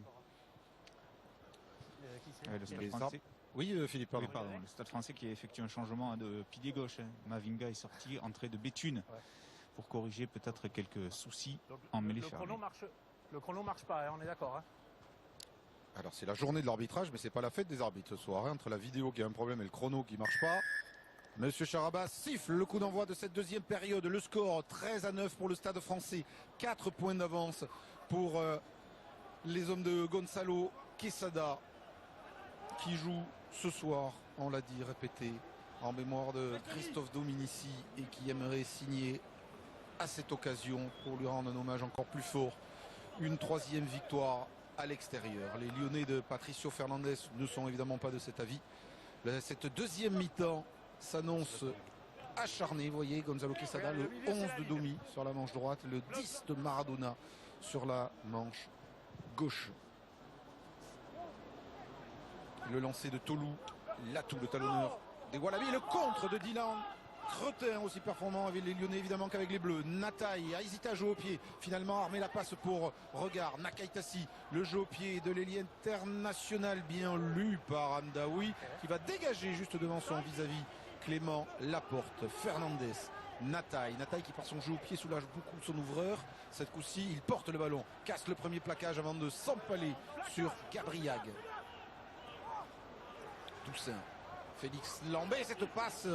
Le Stade français. Oui, Philippe, pardon. Le Stade français qui a effectué un changement de pilier gauche. Mavinga est sorti, entrée de Béthune pour corriger peut-être quelques soucis en mêlée fermée. Le chrono marche pas, on est d'accord. Alors c'est la journée de l'arbitrage, mais c'est pas la fête des arbitres ce soir, hein, entre la vidéo qui a un problème et le chrono qui marche pas. Monsieur Charabas siffle le coup d'envoi de cette deuxième période. Le score 13-9 pour le Stade français. 4 points d'avance pour les hommes de Gonzalo Quesada qui jouent ce soir, on l'a dit, répété, en mémoire de Christophe Dominici et qui aimerait signer à cette occasion pour lui rendre un hommage encore plus fort. Une 3e victoire à l'extérieur. Les Lyonnais de Patricio Fernandez ne sont évidemment pas de cet avis. Cette deuxième mi-temps s'annonce acharnée. Vous voyez Gonzalo Quesada, le 11 de Domi sur la manche droite, le 10 de Maradona sur la manche gauche. Le lancer de Tolu, l'atout, le talonneur des Wallabies, le contre de Dylan Cretin, aussi performant avec les Lyonnais évidemment qu'avec les Bleus. Nataï a hésité à jouer au pied, finalement armé la passe pour Regard. Nakaitasi, le jeu au pied de l'ailier international, bien lu par Hamdaoui, qui va dégager juste devant son vis-à-vis Clément Laporte. Fernandez, Nataï qui par son jeu au pied soulage beaucoup son ouvreur. Cette coup-ci il porte le ballon, casse le premier plaquage avant de s'empaler sur Gabriag. Toussaint, Félix Lambé, cette passe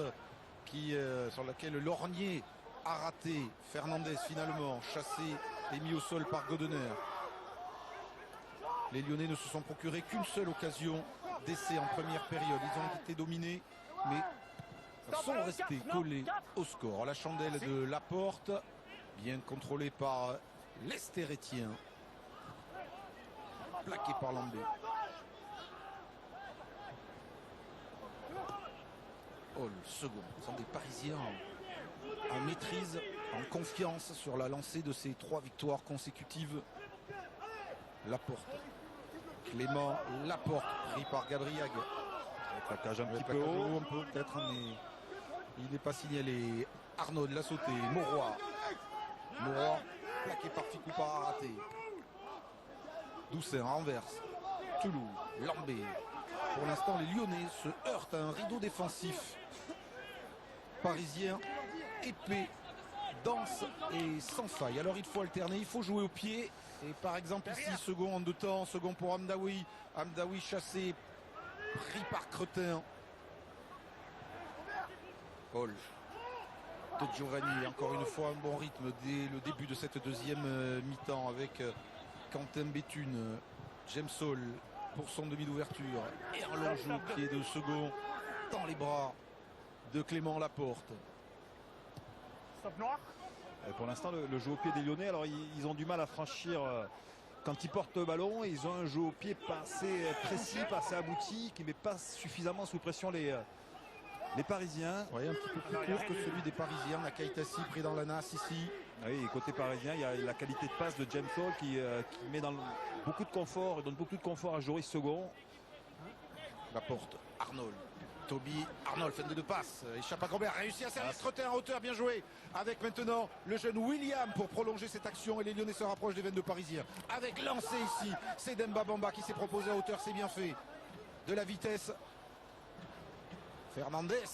sur laquelle Lornier a raté. Fernandez finalement chassé et mis au sol par Godener. Les Lyonnais ne se sont procurés qu'une seule occasion d'essai en première période. Ils ont été dominés mais sont restés collés au score. La chandelle de Laporte, bien contrôlée par l'Estérétien, plaqué par Lambé. Oh, le second, ce sont des Parisiens en maîtrise, en confiance sur la lancée de ces 3 victoires consécutives. Laporte, Clément Laporte, pris par Gabriag. Le plaquage un petit peu haut, peut-être, mais il n'est pas signalé. Arnaud l'a sauté, Mauroy, plaqué par Ficoupa, raté. Doucet renverse, Toulouse, Lambé. Pour l'instant, les Lyonnais se heurtent à un rideau défensif parisien épais, dense et sans faille. Alors il faut alterner, il faut jouer au pied. Et par exemple ici, second en 2 temps, second pour Hamdaoui. Hamdaoui chassé, pris par Cretin. Paul de Giovanni, encore une fois un bon rythme dès le début de cette deuxième mi-temps avec Quentin Béthune, James Hall pour son demi d'ouverture et un long jeu au pied de second dans les bras de Clément Laporte. Stop noir. Pour l'instant le jeu au pied des Lyonnais, alors ils ont du mal à franchir quand ils portent le ballon. Ils ont un jeu au pied pas assez précis, pas assez abouti, qui ne met pas suffisamment sous pression les Parisiens. Oui, un petit peu plus court que celui des Parisiens. Nakaitasi pris dans la nasse ici. Oui, côté parisien, il y a la qualité de passe de James Hall qui met dans beaucoup de confort et donne beaucoup de confort à Joris Second. Laporte, Arnold. Toby, Arnold, fin de passe, échappe à Gobert, réussit à servir Cretin en hauteur, bien joué. Avec maintenant le jeune William pour prolonger cette action et les Lyonnais se rapprochent des 22 Parisiens. Avec lancé ici, c'est Demba Bamba qui s'est proposé à hauteur, c'est bien fait. De la vitesse. Fernandez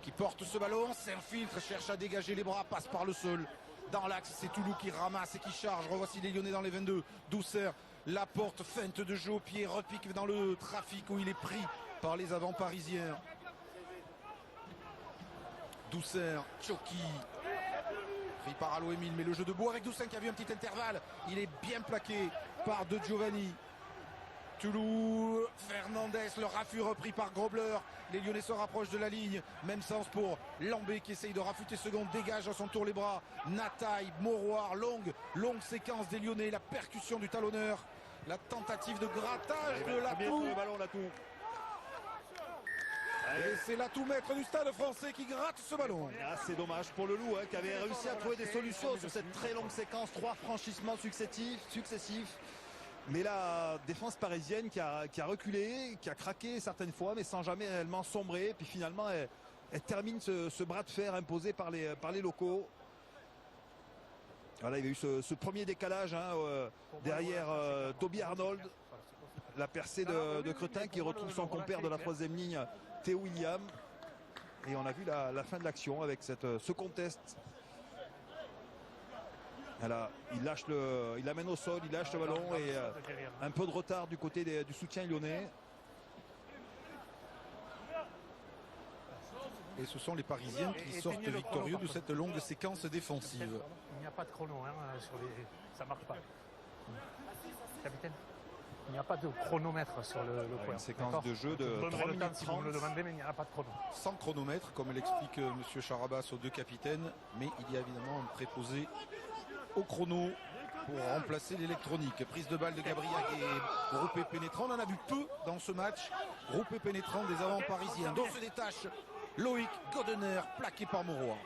qui porte ce ballon, s'infiltre, cherche à dégager les bras, passe par le sol. Dans l'axe, c'est Toulouse qui ramasse et qui charge. Revoici les Lyonnais dans les 22. Douceur, Laporte, feinte de jeu au pied, repique dans le trafic où il est pris par les avants parisiens. Douceur, Choki, pris par Alo Emile, mais le jeu debout avec Doucin qui a vu un petit intervalle. Il est bien plaqué par De Giovanni. Toulouse, Fernandez, le raffut repris par Grobler. Les Lyonnais se rapprochent de la ligne. Même sens pour Lambé qui essaye de raffûter second. Dégage à son tour les bras. Nataï, Mauroir, longue séquence des Lyonnais. La percussion du talonneur. La tentative de grattage de Latou. Et c'est l'atout maître du Stade français qui gratte ce ballon. Ah, c'est dommage pour le Loup qui avait réussi à trouver des solutions sur cette très longue séquence. 3 franchissements successifs. Mais la défense parisienne qui a reculé, qui a craqué certaines fois, mais sans jamais réellement sombrer. Puis finalement, elle termine ce bras de fer imposé par les locaux. Voilà, il y a eu ce premier décalage derrière Toby Arnold. La percée de Cretin qui retrouve son compère de la 3e ligne, Théo William. Et on a vu la fin de l'action avec ce contest Voilà, il l'amène au sol, il lâche le ballon et un peu de retard du côté du soutien lyonnais. Et ce sont les Parisiens qui sortent victorieux de cette longue séquence défensive. Il n'y a pas de chrono, ça ne marche pas. Capitaine, il n'y a pas de chronomètre sur le point. Une séquence de jeu de 3 minutes 30. Si vous me le demandez, mais il n'y a pas de chrono. Sans chronomètre, comme l'explique M. Charabas aux deux capitaines, mais il y a évidemment un préposé au chrono pour remplacer l'électronique. Prise de balle de Gabriel et groupé pénétrant. On en a vu peu dans ce match. Groupé pénétrant des avants parisiens, dont se détache Loïc Godener, plaqué par Mauroy.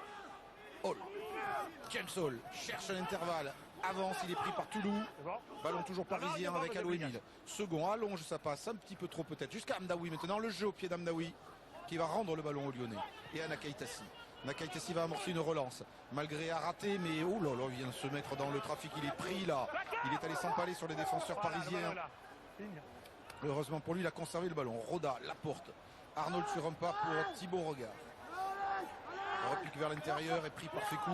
Hall. James Hall cherche l'intervalle. Avance, il est pris par Toulou. Ballon toujours parisien avec Alou Emile. Second, allonge, ça passe un petit peu trop peut-être. Jusqu'à Amdaoui maintenant. Le jeu au pied d'Amdaoui qui va rendre le ballon au Lyonnais. Et à Nakaïtassi. Nakaïtassi va amorcer une relance. Malgré à rater, mais oh là là, il vient de se mettre dans le trafic. Il est pris là. Il est allé s'empaler sur les défenseurs parisiens. Heureusement pour lui, il a conservé le ballon. Roda, Laporte. Arnold sur un pas pour Thibaut Regard. Repique vers l'intérieur et pris par Fécou.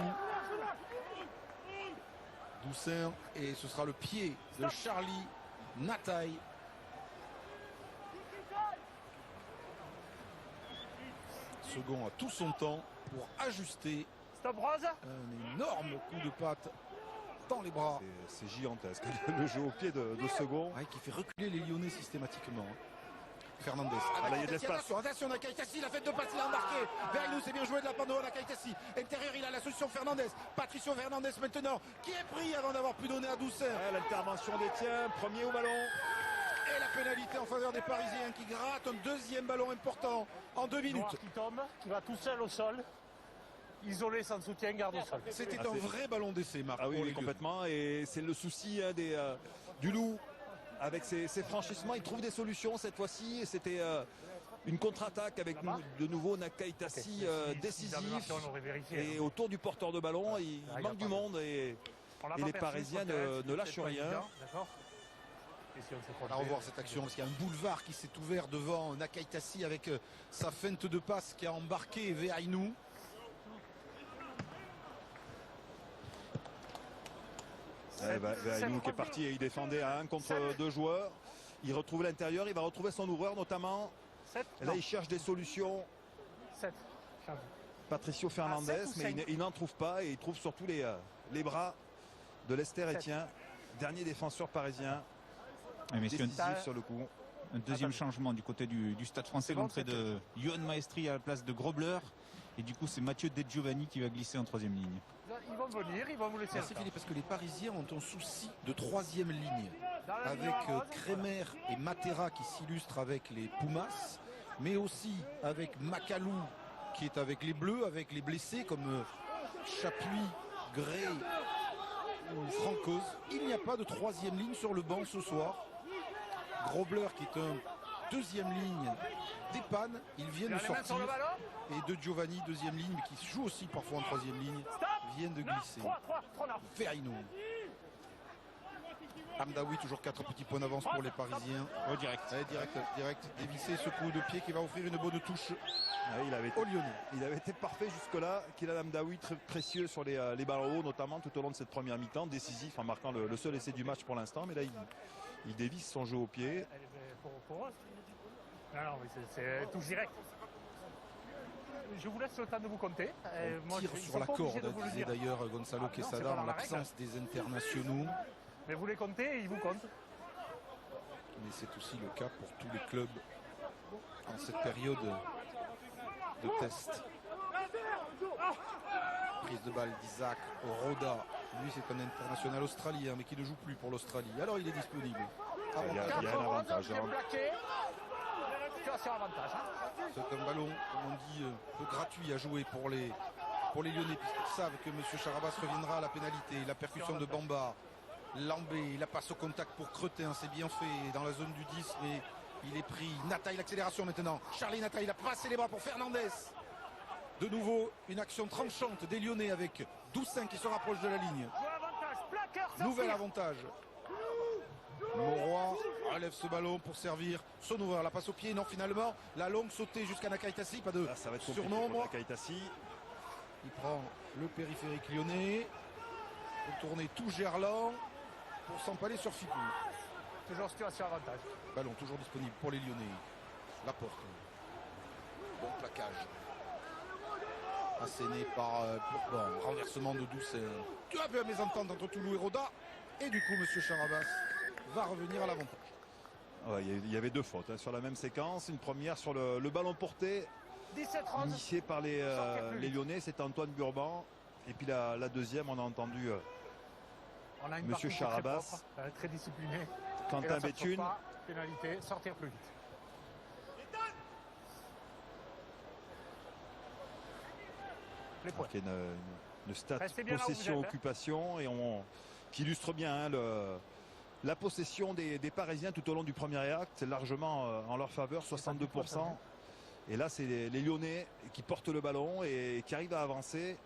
Doussin et ce sera le pied de Charlie Nataï. Second a tout son temps pour ajuster. Un énorme coup de patte dans les bras. C'est gigantesque le jeu au pied de second. Qui fait reculer les Lyonnais systématiquement. Fernandez. Il y a de l'espace. Attention, Nakaïtassi, la fête de passe, il a embarqué. Vers nous, c'est bien joué de la part de Nakaïtassi. Intérieur, il a la solution Fernandez. Patricio Fernandez maintenant, qui est pris avant d'avoir pu donner à Doussin. L'intervention d'Etienne, premier au ballon. Et la pénalité en faveur des Parisiens qui grattent un deuxième ballon important en 2 minutes. Noir qui tombe, qui va tout seul au sol. Isolé, sans soutien, garde au sol. C'était un vrai ballon d'essai, Marc. Ah oui, complètement. Et c'est le souci du Loup. Avec ses franchissements, il trouve des solutions cette fois-ci. C'était une contre-attaque avec de nouveau Nakaïtassi décisif. Et autour du porteur de ballon, il manque du monde et les Parisiens ne lâchent rien. On va revoir cette action parce qu'il y a un boulevard qui s'est ouvert devant Nakaïtassi avec sa feinte de passe qui a embarqué Veainou. Veainou qui est parti et il défendait à 1 contre 2 joueurs. Il retrouve l'intérieur, il va retrouver son ouvreur notamment. Et là il cherche des solutions. Patricio Fernandez, mais il n'en trouve pas et il trouve surtout les bras de Lester Etienne, dernier défenseur parisien. Décisif sur le coup. Un deuxième changement du côté du Stade Français, l'entrée de Yohan Maestri à la place de Grobler. Et du coup, c'est Mathieu De Giovanni qui va glisser en 3e ligne. Ils vont venir, ils vont vous laisser. Merci Philippe, parce que les Parisiens ont un souci de 3e ligne. Avec Kremer et Matera qui s'illustrent avec les Pumas, mais aussi avec Macalou qui est avec les Bleus, avec les blessés comme Chapuis, Gray ou Francoz. Il n'y a pas de 3e ligne sur le banc ce soir. Grobler qui est un 2e ligne dépanne, il vient de sortir. Et De Giovanni, 2e ligne, mais qui joue aussi parfois en 3e ligne, vient de glisser. Veainou. Amdaoui, toujours 4 petits points d'avance pour les Parisiens. Oh, direct. Allez, direct. Dévisser ce coup de pied qui va offrir une bonne touche au Lyonnais. Il avait été parfait jusque-là. Kylian Amdaoui, très précieux sur les ballons hauts, notamment tout au long de cette première mi-temps, décisif en marquant le seul essai du match pour l'instant. Mais là, il dévisse son jeu au pied. Pour eux. Non, mais c'est touche direct. Je vous laisse le temps de vous compter. Tire sur la corde, disait d'ailleurs Gonzalo Quesada en l'absence des internationaux. Mais vous les comptez et ils vous comptent. Mais c'est aussi le cas pour tous les clubs en cette période de test. Prise de balle d'Isaac Roda. Lui, c'est un international australien, mais qui ne joue plus pour l'Australie. Alors, il est disponible. Il y a un avantage. C'est un ballon, comme on dit, peu gratuit à jouer pour les Lyonnais, puisqu'ils savent que M. Charabas reviendra à la pénalité. La percussion de Bamba. Lambé, la passe au contact pour Cretin, c'est bien fait dans la zone du 10, mais il est pris. Nataï, l'accélération maintenant. Charlie Nataï, il a passé les bras pour Fernandez. De nouveau, une action tranchante des Lyonnais avec Doussin qui se rapproche de la ligne. Nouvel avantage. Mauroy relève ce ballon pour servir son ouvreur. La passe au pied, non finalement. La longue sautée jusqu'à Nakaïtassi, pas de surnombre. Nakaïtassi. Il prend le périphérique lyonnais. Retourner tout Gerland pour s'empaler sur Ficou. Toujours situation avantage. Ballon toujours disponible pour les Lyonnais. La porte. Bon plaquage. Asséné par Bourbon. Renversement de Doucet. Tu as vu la mésentente entre Toulou et Roda. Et du coup, M. Charabas va revenir à l'avantage. Ouais, il y avait 2 fautes sur la même séquence. Une première sur le ballon porté. 17-30. Initié par les Lyonnais, c'est Antoine Burban. Et puis la deuxième, on a entendu M. Charabas. Très discipliné. Quentin Béthune. Pénalité, sortir plus vite. Les points. Une stat possession-occupation et qui illustre bien la possession des Parisiens tout au long du premier acte. C'est largement en leur faveur, 62%. Et là, c'est les Lyonnais qui portent le ballon et qui arrivent à avancer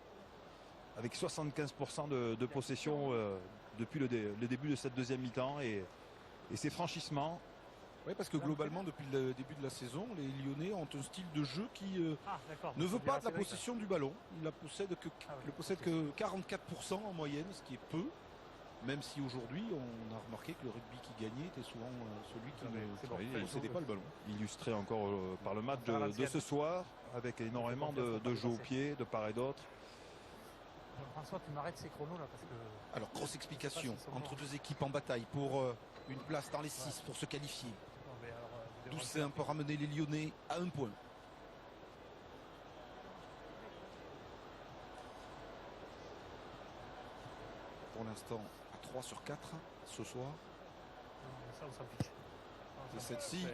avec 75% de possession depuis le début de cette deuxième mi-temps. Et ces franchissements. Oui, parce que globalement, depuis le début de la saison, les Lyonnais ont un style de jeu qui ne veut pas de la possession du ballon. Il ne possède que 44% en moyenne, ce qui est peu. Même si aujourd'hui, on a remarqué que le rugby qui gagnait était souvent celui qui ne possédait pas le ballon. Illustré encore par le match de ce soir, avec énormément de jeux au pied, de part et d'autre. François, tu m'arrêtes ces chronos là parce que... Alors, grosse explication entre deux équipes en bataille pour une place dans les 6 pour se qualifier. Doucet peut ramener les Lyonnais à 1 point. Pour l'instant, à 3 sur 4 ce soir. Ça, on s'en fiche. C'est celle-ci.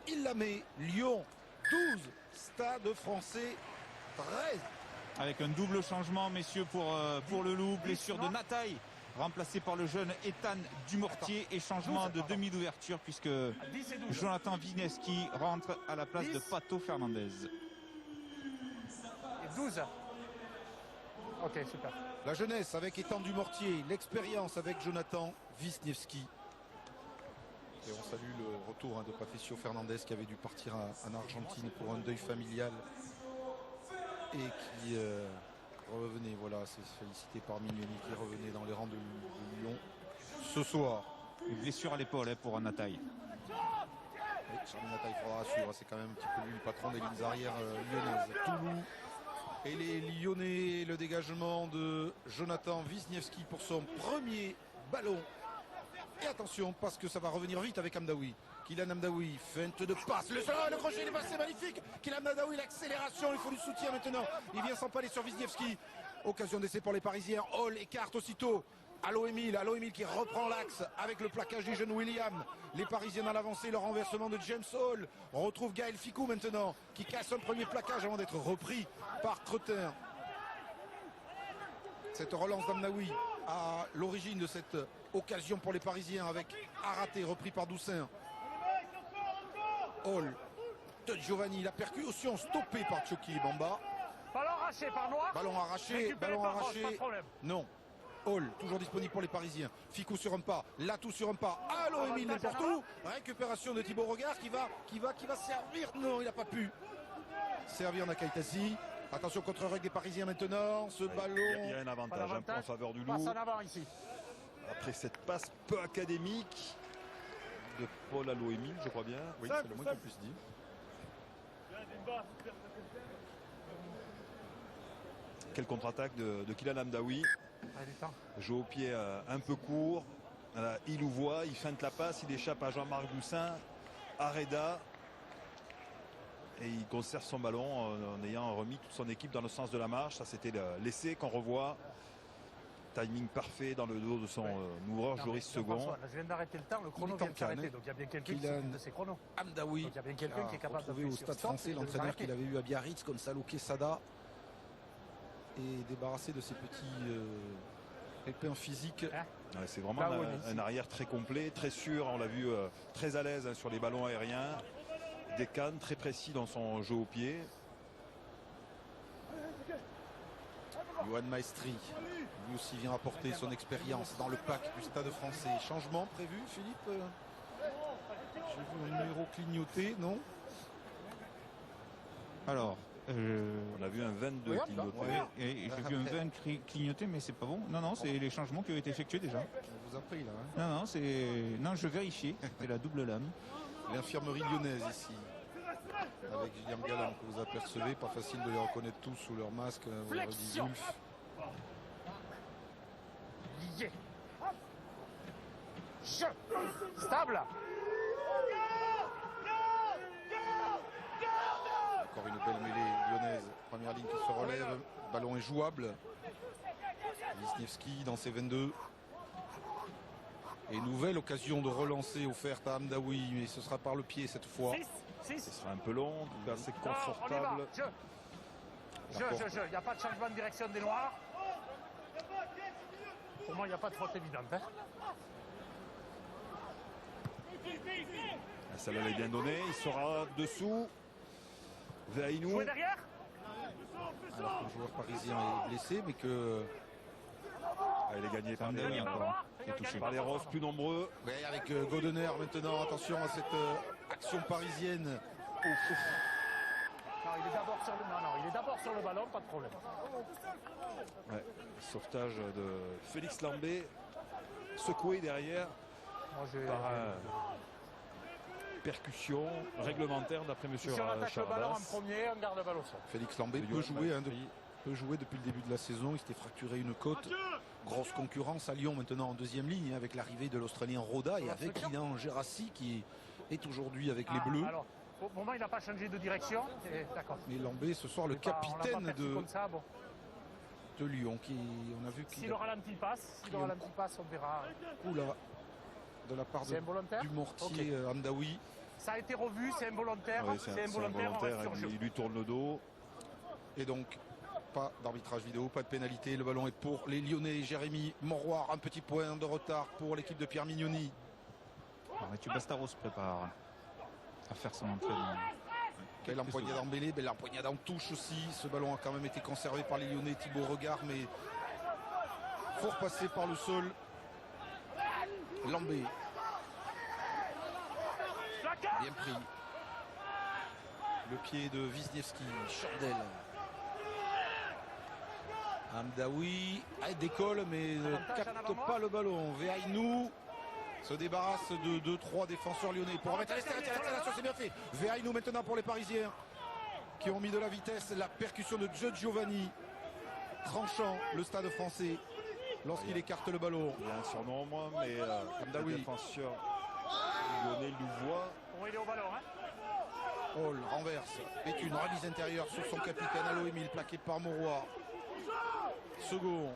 Il la met. Lyon 12, Stade Français 13. Avec un double changement, messieurs, pour le Loup. Blessure de Nataï, remplacé par le jeune Ethan Dumortier. Et changement de demi d'ouverture puisque Jonathan Vineski rentre à la place de Pato Fernandez. Et 12. Ok, super. La jeunesse avec Ethan Dumortier, l'expérience avec Jonathan Wisniewski. Et on salue le retour de Patricio Fernandez qui avait dû partir en Argentine pour un deuil familial. Et qui revenait, voilà, c'est félicité par Mignoni, qui revenait dans les rangs de Lyon ce soir. Une blessure à l'épaule pour Nataï. Oui, Charles Nataï, il faudra suivre, c'est quand même un petit peu lui le patron des lignes arrières lyonnaises. Toulou et les Lyonnais, le dégagement de Jonathan Wisniewski pour son premier ballon. Et attention, parce que ça va revenir vite avec Hamdaoui. Kylian Hamdaoui, feinte de passe. Le crochet, il est passé magnifique. Kylian Hamdaoui, l'accélération, il faut du soutien maintenant. Il vient s'empaler sur Wisniewski. Occasion d'essai pour les Parisiens. Hall écarte aussitôt. Allo Emile qui reprend l'axe avec le plaquage du jeune William. Les Parisiens à l'avancée, le renversement de James Hall. On retrouve Gaël Ficou maintenant, qui casse un premier plaquage avant d'être repris par Cretin. Cette relance d'Hamdaoui à l'origine de cette occasion pour les Parisiens avec Araté repris par Doussin. Hall de Giovanni, la percussion stoppée par Tchoki Bamba. Ballon arraché par Noir. Ballon arraché. Non. Hall, toujours disponible pour les Parisiens. Ficou sur un pas, Latou sur un pas. Allo Emile n'importe où. Récupération de Thibaut Regard qui va servir. Non, il n'a pas pu servir Nakaitasi. Attention contre-règle des Parisiens maintenant. Ce ballon. Il y a un avantage en faveur du Loup. Passe en avant ici. Après cette passe peu académique de Paul Allo-Emile, je crois bien. Oui, c'est le moins qu'on puisse dire. Quelle contre-attaque de Kylian Hamdaoui. Joue au pied un peu court. Il ouvre, il feinte la passe, il échappe à Jean-Marc Doussin, à Reda. Et il conserve son ballon en ayant remis toute son équipe dans le sens de la marche. Ça, c'était l'essai qu'on revoit. Timing parfait dans le dos de son ouvreur, Joris Second. Je viens d'arrêter le temps, le chrono vient de s'arrêter. Donc il y a bien quelqu'un qui s'occupe de ses chronos. Hamdaoui. Donc il y a bien quelqu'un qui est capable de retrouver au Stade Français l'entraîneur qu'il avait eu à Biarritz, Gonzalo Quesada. Et débarrassé de ses petits pépins physiques. Ouais, c'est vraiment un arrière très complet, très sûr. On l'a vu très à l'aise sur les ballons aériens. Des cannes, très précis dans son jeu au pied. Johan Maestri, lui aussi vient apporter son expérience dans le pack du Stade Français. Changement prévu, Philippe? J'ai vu un numéro clignoté, non? Alors, On a vu un 22 clignoter. Et j'ai vu un 20 clignoter, mais c'est pas bon. Non, c'est les changements qui ont été effectués déjà. On vous a pris là. Hein. Non, je vérifiais. C'était la double lame. L'infirmerie lyonnaise ici. Avec Guillaume Galland que vous apercevez. Pas facile de les reconnaître tous sous leur masque. Flexion. Lié. Stable. Encore une belle mêlée lyonnaise. Première ligne qui se relève. Ballon est jouable. Wisniewski dans ses 22. Et nouvelle occasion de relancer offerte à Hamdaoui. Mais ce sera par le pied cette fois. Ce sera un peu long. En tout cas, c'est confortable. Il n'y a pas de changement de direction des Noirs. Pour moi, il n'y a pas de faute évidente. Hein. Celle-là, elle est bien donnée. Il sera dessous. Veaïnou. Jouer derrière. Alors que le joueur parisien est blessé, mais que... il est gagné par les Roses plus nombreux. Oui, avec Godener maintenant. Attention à cette action parisienne. Non, il est d'abord sur le ballon, pas de problème. Ouais, sauvetage de Félix Lambé, secoué derrière par percussion réglementaire d'après monsieur Si on attaque le ballon en Chardas. premier, on garde le ballon au sol. Félix Lambé peut jouer depuis le début de la saison. Il s'était fracturé une côte. Grosse concurrence à Lyon maintenant en deuxième ligne avec l'arrivée de l'Australien Roda et avec Linan Gérassi qui est aujourd'hui avec les Bleus. Alors, au moment il n'a pas changé de direction. Mais Lambé ce soir le capitaine de Lyon qui on a vu si le ralenti passe, on verra. Oula, de la part du mortier Hamdaoui. Ça a été revu, c'est involontaire. Oui, c'est involontaire, il lui tourne le dos. Et donc pas d'arbitrage vidéo, pas de pénalité. Le ballon est pour les Lyonnais. Jérémy Moroir, un petit point de retard pour l'équipe de Pierre Mignoni. Mathieu Bastaro se prépare à faire son entraînement. Quelle empoignade embellée, belle empoignade en touche aussi. Ce ballon a quand même été conservé par les Lyonnais. Thibaut Regard, mais faut repasser par le sol. Lambé. Bien pris. Le pied de Wisniewski, Chordel. Hamdaoui, il décolle mais ne capte pas le ballon. Veaïnou se débarrasse de 2-3 défenseurs lyonnais pour remettre à l'extérieur, c'est bien fait. Veaïnou maintenant pour les Parisiens qui ont mis de la vitesse. La percussion de Joe Giovanni tranchant le stade français lorsqu'il écarte le ballon. Il y a un surnombre, mais le défenseur lyonnais le voit. Bon, il est au ballon, hein. Hall renverse, est une remise intérieure sur son capitaine Allo Emile, plaqué par Mauroy. Second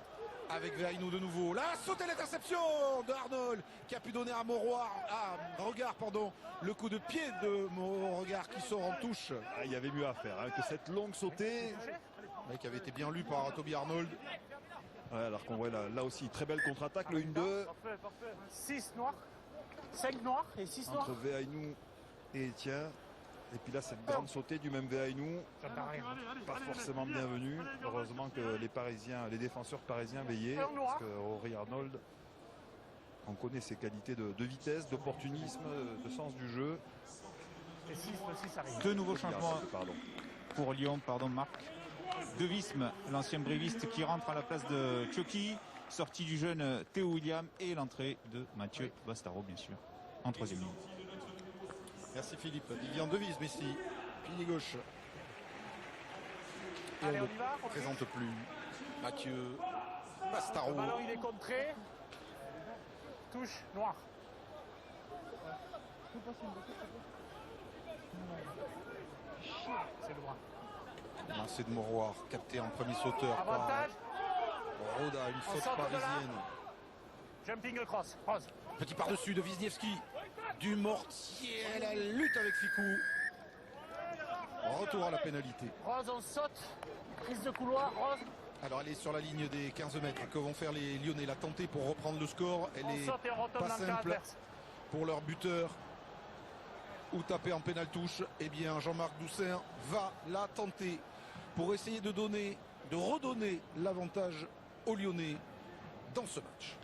avec Veaïnou de nouveau. Là, sauter l'interception d'Arnold qui a pu donner à Regard, le coup de pied de Regard qui sort en touche. Il y avait mieux à faire que cette longue sautée. Qui avait été bien lu par Toby Arnold. Ouais, alors qu'on voit là aussi très belle contre-attaque, le 1-2. 6 noirs, 5 noirs et 6 noirs. Entre Veaïnou et Etienne. Et puis là, cette grande sautée du même Veaïnou, pas forcément bienvenue. Heureusement que les défenseurs parisiens veillaient. Parce qu'Henri Arnold, on connaît ses qualités de vitesse, d'opportunisme, de sens du jeu. Deux nouveaux changements pour Lyon, Marc. De Visme, l'ancien bréviste qui rentre à la place de Tchoki, sortie du jeune Théo William et l'entrée de Mathieu Bastaro, bien sûr, en troisième ligne. Merci Philippe. Vivian Devise, Messi. Pilier gauche. Et allez, on y va, ne présente plus Mathieu Bastaro. Le ballon, il est contré. Touche noir. C'est le droit. Lancé de Mauroir, capté en premier sauteur. Avantage. Roda, une faute parisienne. Jumping cross. Rose. Petit par-dessus de Wisniewski. Du mortier, la lutte avec Ficou. Retour à la pénalité. Rose, on saute. Prise de couloir, Rose. Alors elle est sur la ligne des 15 mètres. Que vont faire les Lyonnais? La tenter pour reprendre le score. Elle est pas simple pour leur buteur. Ou taper en pénal touche. Eh bien Jean-Marc Doussain va la tenter pour essayer de redonner l'avantage aux Lyonnais dans ce match.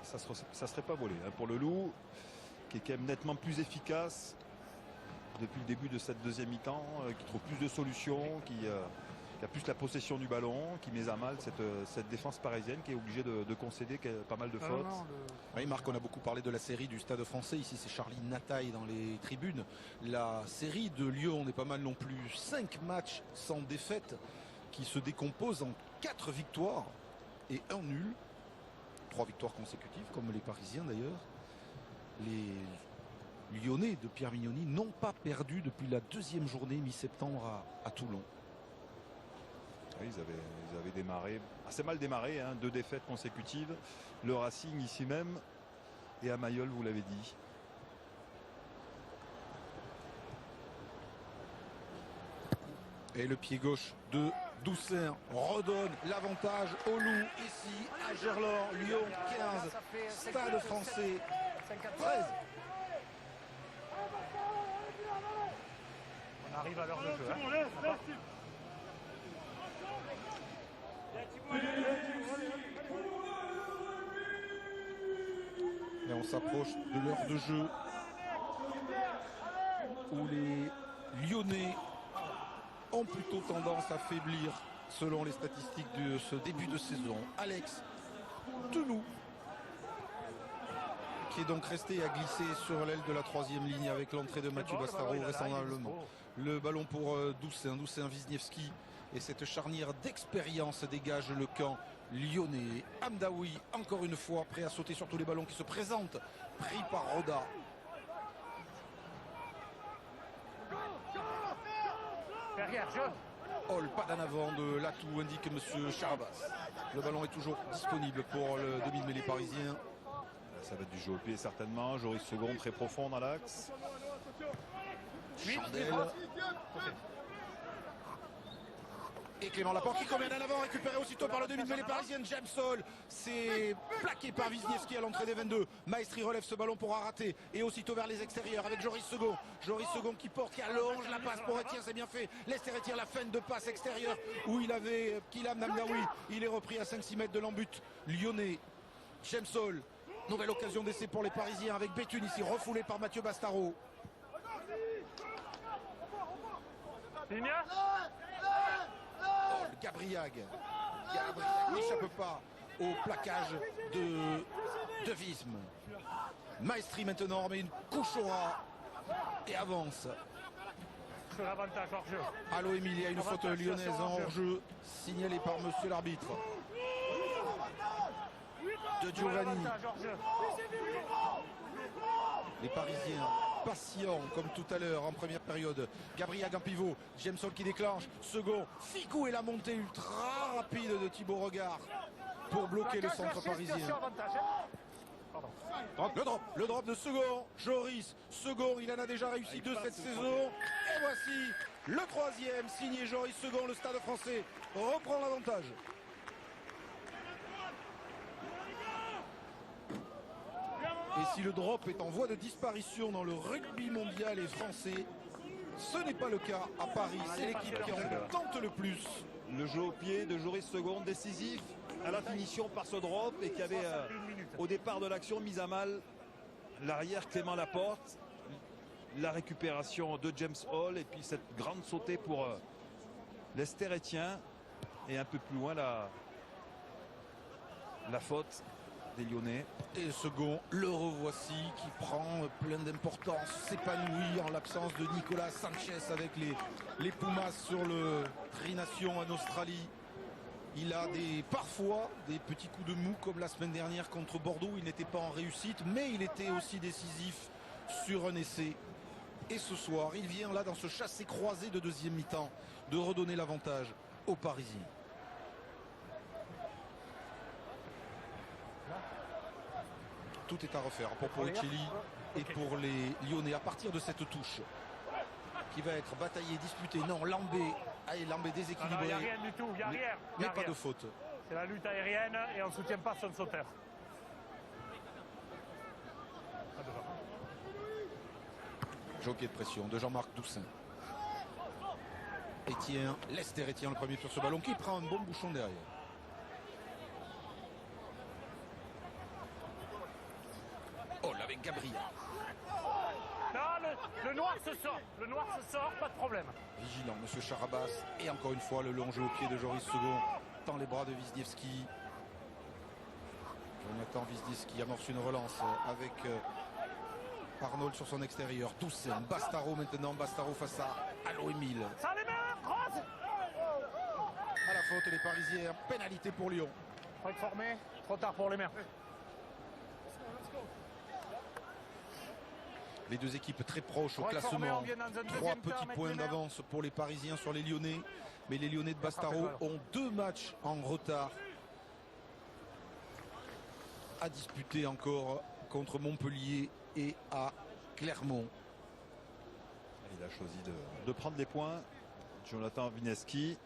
Ça serait pas volé pour le Loup, qui est quand même nettement plus efficace depuis le début de cette deuxième mi-temps, qui trouve plus de solutions, qui a plus la possession du ballon, qui met à mal cette défense parisienne qui est obligée de concéder pas mal de fautes. Oui, Marc, on a beaucoup parlé de la série du Stade Français. Ici, c'est Charlie Nataille dans les tribunes. La série de Lyon n'est pas mal non plus. 5 matchs sans défaite qui se décomposent en 4 victoires et 1 nul. 3 victoires consécutives, comme les Parisiens d'ailleurs. Les Lyonnais de Pierre Mignoni n'ont pas perdu depuis la 2e journée mi-septembre à Toulon. Oui, ils avaient démarré, assez mal démarré, hein, 2 défaites consécutives. Le Racing ici même et à Mayol, vous l'avez dit. Et le pied gauche de Doussain redonne l'avantage au Loup ici à Gerland. Lyon 15, Stade Français 13. On arrive à l'heure de jeu. Hein. Et on s'approche de l'heure de jeu où les Lyonnais ont plutôt tendance à faiblir selon les statistiques de ce début de saison. Alex Tenou qui est donc resté à glisser sur l'aile de la 3e ligne avec l'entrée de Mathieu Bastaro vraisemblablement. Le ballon pour Doussain Wisniewski. Et cette charnière d'expérience dégage le camp lyonnais. Hamdaoui, encore une fois, prêt à sauter sur tous les ballons qui se présentent. Pris par Roda. Derrière, jaune. Oh, le pas d'en avant de Latou, indique M. Charabas. Le ballon est toujours disponible pour le demi-mêlée parisien. Ça va être du jeu au pied certainement. Joris Second très profond dans l'axe. Chandel. Et Clément Laporte qui convient en avant, récupéré aussitôt par le demi-mêlée parisienne. James Hall, c'est plaqué par Wisniewski à l'entrée des 22. Maestri relève ce ballon pour Araté et aussitôt vers les extérieurs avec Joris Second. Joris Second qui porte, qui allonge la passe pour Etienne, c'est bien fait. Lester Etienne, la fin de passe extérieure où il avait Kylian Namdaoui. Il est repris à 5-6 mètres de l'embut lyonnais. James Hall, nouvelle occasion d'essai pour les Parisiens avec Béthune ici refoulé par Mathieu Bastaro. Gabriag n'échappe pas au plaquage de Visme. Maestri maintenant remet une couche au rat et avance. Sur l'avantage hors-jeu. Allo Emilia, une faute lyonnaise en hors-jeu signalée par monsieur l'arbitre. De Giovanni. Les Parisiens patients comme tout à l'heure en première période. Gabriag en pivot, Jameson qui déclenche, second, Ficou et la montée ultra rapide de Thibaut Regard pour bloquer le centre parisien. Le drop de Second, Joris Second, il en a déjà réussi 2 cette saison. Et voici le 3e, signé Joris Second, le Stade Français reprend l'avantage. Et si le drop est en voie de disparition dans le rugby mondial et français, ce n'est pas le cas à Paris. C'est l'équipe qui en tente le plus. Le jeu au pied de Joris Second, décisif à la finition par ce drop et qui avait au départ de l'action mis à mal l'arrière Clément Laporte. La récupération de James Hall et puis cette grande sautée pour Lester Etienne. Et un peu plus loin la faute des Lyonnais. Et Second, le revoici qui prend plein d'importance, s'épanouit en l'absence de Nicolas Sanchez avec les Pumas sur le Tri-Nation en Australie. Il a parfois des petits coups de mou comme la semaine dernière contre Bordeaux. Il n'était pas en réussite, mais il était aussi décisif sur un essai. Et ce soir, il vient là dans ce chassé-croisé de deuxième mi-temps de redonner l'avantage aux Parisiens. Tout est à refaire pour Porricelli et pour les Lyonnais à partir de cette touche qui va être bataillée, disputée. Non, Lambé, Lambé déséquilibré. Il n'y a rien du tout, il n'y a rien. Mais pas de faute. C'est la lutte aérienne et on ne soutient pas son sauteur. Jockey de pression de Jean-Marc Doussain. Etienne, Lester Etienne le premier sur ce ballon qui prend un bon bouchon derrière. Oh, avec Gabriel. Non, le noir noir se sort. Le noir se sort, pas de problème. Vigilant, monsieur Charabas. Et encore une fois, le long jeu au pied de Joris Second. Dans les bras de Wisniewski. Jonathan Wisniewski amorce une relance avec Arnold sur son extérieur. Toussaint, Bastaro maintenant. Bastaro face à Allo Emile. Ça les mains, cross. À la faute, les Parisiens. Pénalité pour Lyon. Faut être formé. Trop tard pour les mains. Les deux équipes très proches au classement. 3 petits points d'avance pour les Parisiens sur les Lyonnais. Mais les Lyonnais de Bastaro ont 2 matchs en retard à disputer encore contre Montpellier et à Clermont. Il a choisi de prendre les points. Jonathan Wisniewski.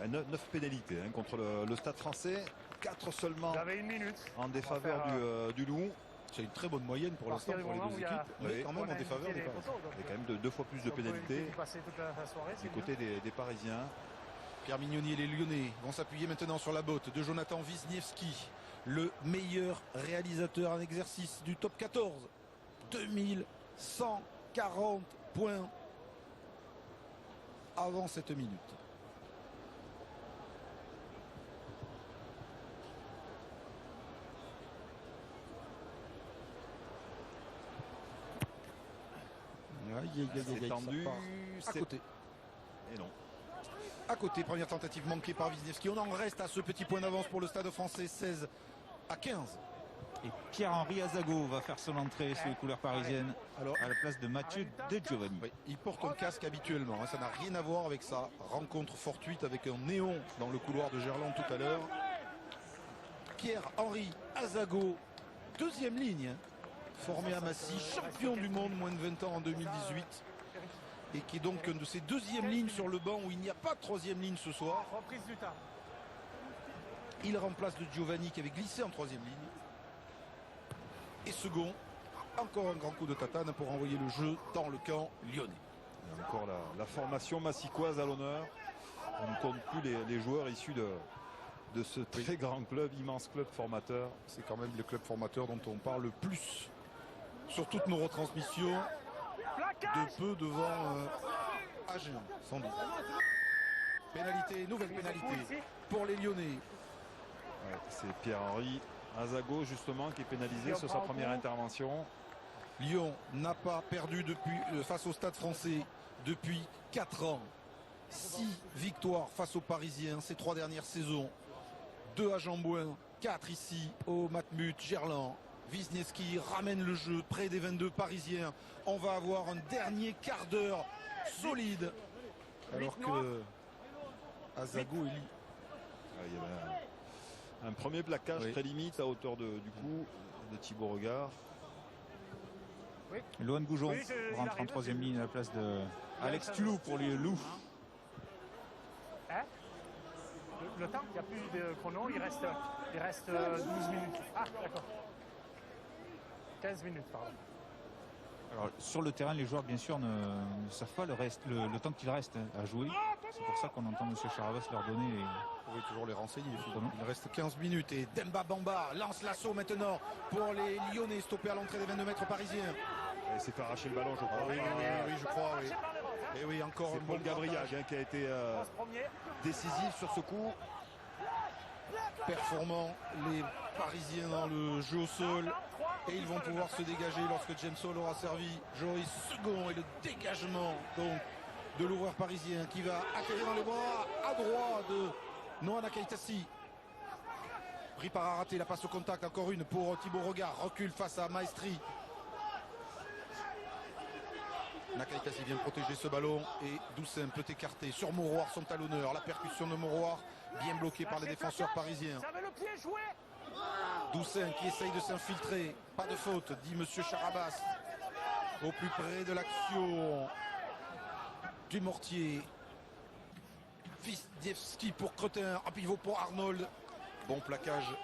9 pénalités contre le Stade français. 4 seulement en défaveur du Loup. C'est une très bonne moyenne pour l'instant pour les deux équipes. Mais quand même en défaveur des Parisiens. Il y a quand même 2 fois plus de pénalités du côté des Parisiens. Pierre Mignoni et les Lyonnais vont s'appuyer maintenant sur la botte de Jonathan Wisniewski, le meilleur réalisateur en exercice du top 14. 2140 points avant cette minute. C'est tendu. À côté. Et non. À côté, première tentative manquée par Wisniewski. On en reste à ce petit point d'avance pour le Stade français, 16 à 15. Et Pierre-Henri Azago va faire son entrée sous les couleurs parisiennes à la place de Mathieu De Giovanni. Oui, il porte un casque habituellement, ça n'a rien à voir avec sa rencontre fortuite avec un néon dans le couloir de Gerland tout à l'heure. Pierre-Henri Azago, deuxième ligne, formé à Massy, champion du monde moins de 20 ans en 2018. Et qui est donc une de ces deuxièmes lignes sur le banc où il n'y a pas de troisième ligne ce soir. Reprise du temps. Il remplace De Giovanni qui avait glissé en troisième ligne. Et second, encore un grand coup de tatane pour envoyer le jeu dans le camp lyonnais. Et encore la formation massicoise à l'honneur. On ne compte plus les joueurs issus de ce très grand club, immense club formateur. C'est quand même le club formateur dont on parle le plus sur toutes nos retransmissions. De peu devant Agen, sans doute. Pénalité, nouvelle pénalité pour les Lyonnais. Ouais, c'est Pierre-Henri Azago justement qui est pénalisé sur sa première intervention. Lyon n'a pas perdu face au Stade français depuis 4 ans. 6 victoires face aux Parisiens ces 3 dernières saisons. 2 à Jambouin, 4 ici au Matmut, Gerland. Wisniewski ramène le jeu près des 22 Parisiens. On va avoir un dernier quart d'heure solide. Alors que Azago est libre. Il y avait un premier plaquage très limite à hauteur du cou de Thibaut Regard. Lohan Goujon rentre en troisième ligne à la place de Alex Tulou pour les Loups. Hein le temps, il n'y a plus de chrono, il reste 12 minutes. Ah, d'accord. 15 minutes, pardon. Alors, sur le terrain, les joueurs, bien sûr, ne savent pas le temps qu'il reste à jouer. C'est pour ça qu'on entend M. Charabas leur donner. Vous pouvez toujours les renseigner. Il reste 15 minutes et Demba Bamba lance l'assaut maintenant pour les Lyonnais stoppés à l'entrée des 22 mètres parisiens. Il s'est fait arracher le ballon, je crois. Oui, je crois, oui. Et oui, encore un bon Gabriel qui a été décisif sur ce coup. Performant les Parisiens dans le jeu au sol. Et ils vont pouvoir se dégager lorsque James Hall aura servi Joris Second. Et le dégagement donc de l'ouvreur parisien qui va atterrir dans les bras à droit de Noah Nakaitasi. Pris par Araté, la passe au contact, encore une pour Thibaut Regard. Recule face à Maestri. Nakaitasi vient protéger ce ballon et Doussain peut écarter sur Mouroir son talonneur. La percussion de Mouroir bien bloquée par les défenseurs parisiens. Doussain qui essaye de s'infiltrer. Pas de faute, dit monsieur Charabas. Au plus près de l'action du Mortier. Wisniewski pour Cretin. En pivot pour Arnold. Bon plaquage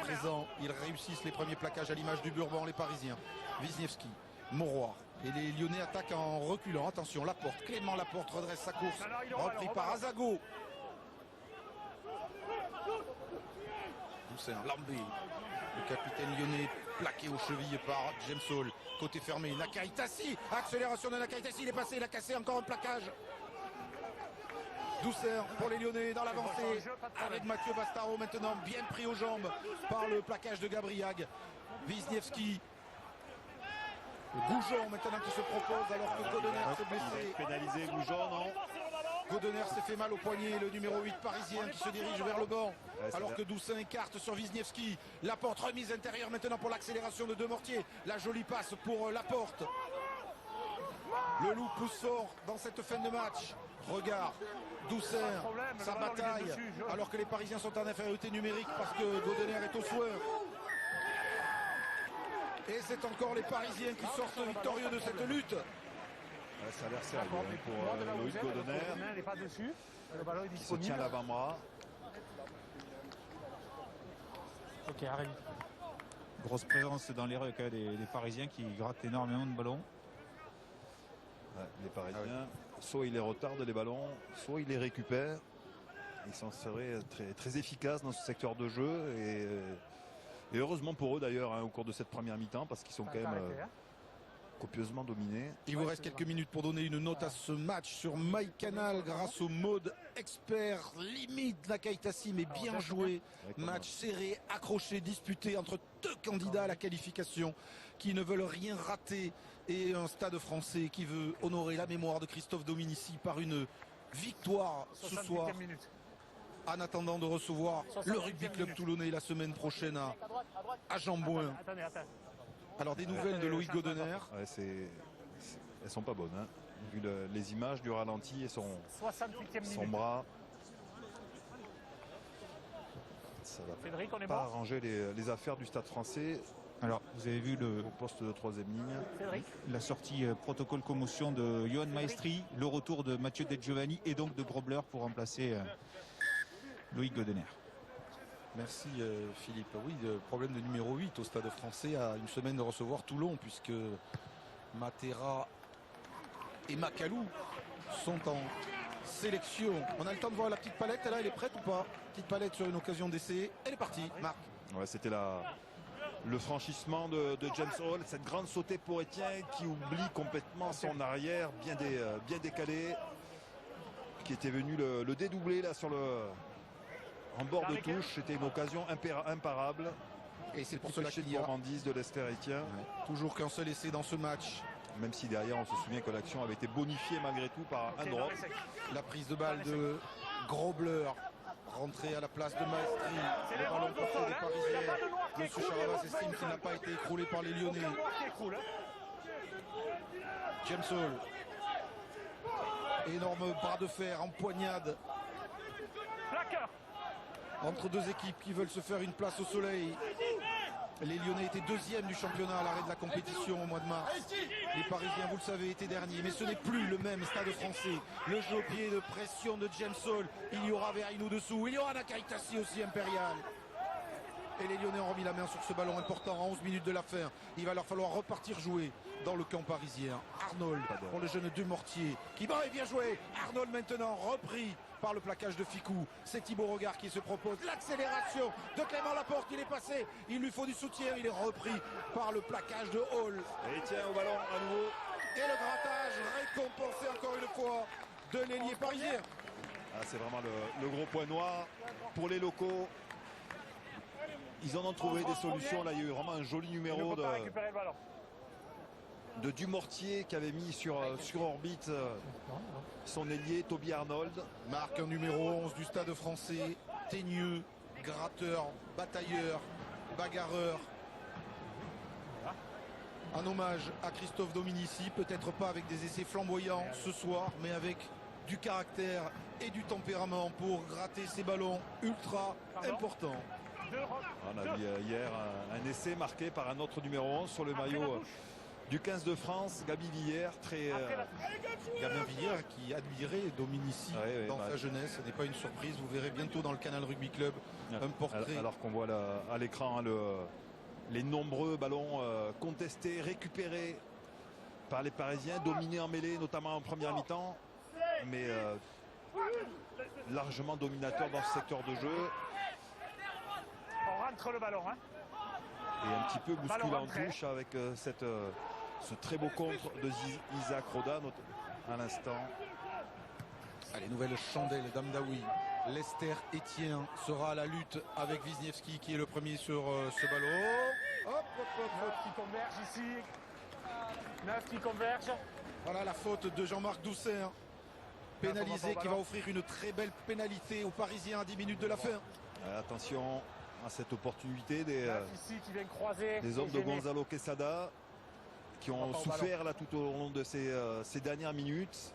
présent. Ils réussissent les premiers plaquages à l'image du Bourbon, les Parisiens. Wisniewski, Mouroir. Et les Lyonnais attaquent en reculant. Attention, Laporte. Clément Laporte redresse sa course. Repris par Azago. Doussain, Lambé. Le capitaine lyonnais plaqué aux chevilles par James Hall. Côté fermé, Nakai Tassi, accélération de Nakai Tassi, il est passé, il a cassé, encore un plaquage. Douceur pour les Lyonnais dans l'avancée avec Mathieu Bastaro maintenant bien pris aux jambes par le plaquage de Gabriag. Wisniewski. Goujon maintenant qui se propose alors que Godener s'est blessé. Pénalisé Goujon, non? Godener s'est fait mal au poignet, le numéro 8 parisien qui se dirige vers le banc. Alors que Doussin écarte sur Wisniewski. Laporte, remise intérieure maintenant pour l'accélération de Demortier. La jolie passe pour Laporte. Le loup pousse fort dans cette fin de match. Regard, Doussin, sa bataille, alors que les Parisiens sont en infériorité numérique parce que Godener est au soin. Et c'est encore les Parisiens qui sortent victorieux de cette lutte. Ça a l'air sérieux pour Loïc Godener. Il n'est pas dessus. Le ballon est Qui se disponible. tient l'avant-bras. Ok, arrête. Grosse présence dans les rucks des Parisiens qui grattent énormément de ballons. Ouais, les Parisiens, soit ils les retardent les ballons, soit ils les récupèrent. Ils s'en seraient très efficaces dans ce secteur de jeu. Et heureusement pour eux d'ailleurs au cours de cette première mi-temps parce qu'ils sont quand même copieusement dominés. Il vous reste quelques minutes pour donner une note à ce match sur MyCanal grâce au mode expert limite. Nakai Tassi mais bien joué. Match serré, accroché, disputé entre deux candidats à la qualification qui ne veulent rien rater. Et un stade français qui veut honorer la mémoire de Christophe Dominici par une victoire ce soir. En attendant de recevoir le Rugby Club Toulonnais la semaine prochaine à Jambouin. Alors des nouvelles de Loïc Godener. Ouais, elles sont pas bonnes. Hein. Vu les images du ralenti et son bras. Ça va pas arranger les affaires du stade français. Alors, vous avez vu au poste de troisième ligne. La sortie protocole commotion de Johan Maestri, le retour de Mathieu De Giovanni et donc de Grobler pour remplacer Loïc Godener. Merci Philippe. Oui, le problème de numéro 8 au stade français à une semaine de recevoir Toulon puisque Matera et Macalou sont en sélection. On a le temps de voir la petite palette. Là, elle est prête ou pas? Petite palette sur une occasion d'essai. Elle est partie, Marc. Ouais, c'était le franchissement de James Hall, cette grande sautée pour Etienne qui oublie complètement son arrière bien décalé, qui était venu le dédoubler là en bord de touche. C'était une occasion imparable. Et c'est pour cela qu'il y a de Lester Etienne. Ouais. Toujours qu'un seul essai dans ce match. Même si derrière on se souvient que l'action avait été bonifiée malgré tout par un drop. La prise de balle de Grobler. Rentré à la place de Maestri. Le ballon porté des Parisiens. Monsieur Charavas estime qu'il n'a pas été écroulé par les Lyonnais. James Hall. Énorme bras de fer en poignade. Entre deux équipes qui veulent se faire une place au soleil. Les Lyonnais étaient deuxièmes du championnat à l'arrêt de la compétition au mois de mars. Les Parisiens, vous le savez, étaient derniers. Mais ce n'est plus le même stade français. Le jeu au pied de pression de James Hall. Il y aura Verinou dessous. Il y aura Nakai Tassi aussi impérial. Et les Lyonnais ont remis la main sur ce ballon important à 11 minutes de la fin. Il va leur falloir repartir jouer dans le camp parisien. Arnold pour le jeune Demortier qui est bien joué. Arnold maintenant repris par le plaquage de Ficou. C'est Thibaut Regard qui se propose. L'accélération de Clément Laporte. Il est passé. Il lui faut du soutien. Il est repris par le plaquage de Hall. Et il tient au ballon à nouveau. Et le grattage récompensé encore une fois de l'ailier parisien. C'est vraiment le gros point noir pour les locaux. Ils en ont trouvé des solutions. Là, il y a eu vraiment un joli numéro de Dumortier qui avait mis sur orbite son ailier Toby Arnold. Marque un numéro 11 du stade français. Teigneux, gratteur, batailleur, bagarreur. Un hommage à Christophe Dominici. Peut-être pas avec des essais flamboyants ce soir, mais avec du caractère et du tempérament pour gratter ces ballons ultra importants. On a vu hier un essai marqué par un autre numéro 11 sur le maillot du 15 de France, Gabi Villiers. Gabin Villiers qui admirait Dominici dans sa jeunesse. Ce n'est pas une surprise. Vous verrez bientôt dans le Canal Rugby Club un portrait. Alors qu'on voit à l'écran les nombreux ballons contestés, récupérés par les Parisiens, dominés en mêlée, notamment en première mi-temps. Mais largement dominateur dans ce secteur de jeu. On rentre le ballon. Et un petit peu bousculé en touche avec ce très beau contre de Isaac Roda à l'instant. Allez, nouvelle chandelle d'Amdaoui. Lester Etienne sera à la lutte avec Wisniewski qui est le premier sur ce ballon. Hop, hop, hop, hop. Qui converge ici. 9 qui converge. Voilà la faute de Jean-Marc Doucet. Pénalisé, qui va offrir une très belle pénalité aux Parisiens à 10 minutes de la fin. Attention à cette opportunité des hommes de Gonzalo Quesada qui ont souffert là tout au long de ces dernières minutes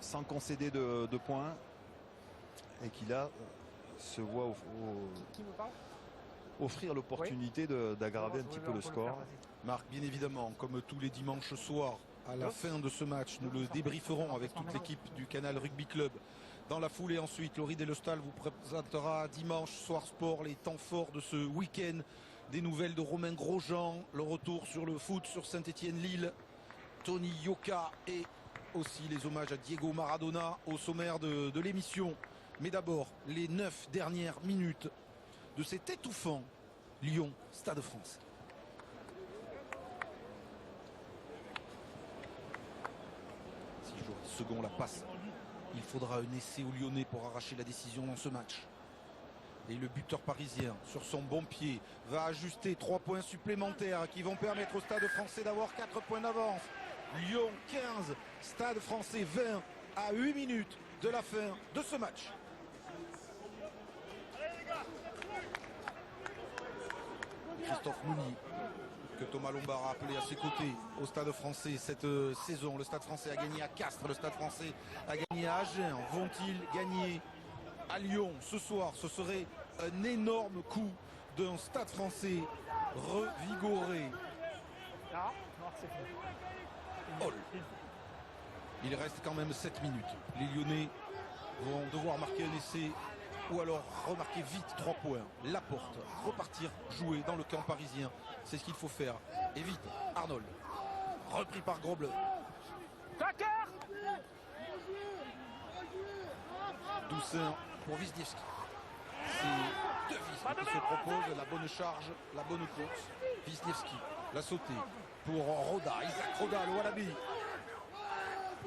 sans concéder de points et qui là se voit offrir l'opportunité d'aggraver un petit peu le score. Marc, bien évidemment, comme tous les dimanches soirs, à la fin de ce match, nous le débrieferons avec toute l'équipe du Canal Rugby Club. Dans la foulée ensuite, Laurie Delostal vous présentera dimanche soir sport les temps forts de ce week-end. Des nouvelles de Romain Grosjean, le retour sur le foot sur Saint-Étienne-Lille, Tony Yoka et aussi les hommages à Diego Maradona au sommaire de l'émission. Mais d'abord, les 9 dernières minutes de cet étouffant Lyon-Stade de France. Second la passe. Il faudra un essai aux Lyonnais pour arracher la décision dans ce match. Et le buteur parisien, sur son bon pied, va ajuster 3 points supplémentaires qui vont permettre au Stade français d'avoir 4 points d'avance. Lyon 15, Stade français 20 à 8 minutes de la fin de ce match. Christophe Mounier, que Thomas Lombard a appelé à ses côtés au Stade français cette saison. Le Stade français a gagné à Castres, le Stade français a gagné à Agen. Vont-ils gagner à Lyon ce soir? Ce serait un énorme coup d'un Stade français revigoré. Il reste quand même 7 minutes. Les Lyonnais vont devoir marquer un essai ou alors remarquer vite 3 points. Laporte, repartir jouer dans le camp parisien. C'est ce qu'il faut faire. Et vite, Arnold. Repris par Grosbleu. Doucin pour Wisniewski. C'est De Vis qui se propose la bonne charge, la bonne course. Wisniewski, la sautée pour Roda. Isaac Roda, le Wallaby.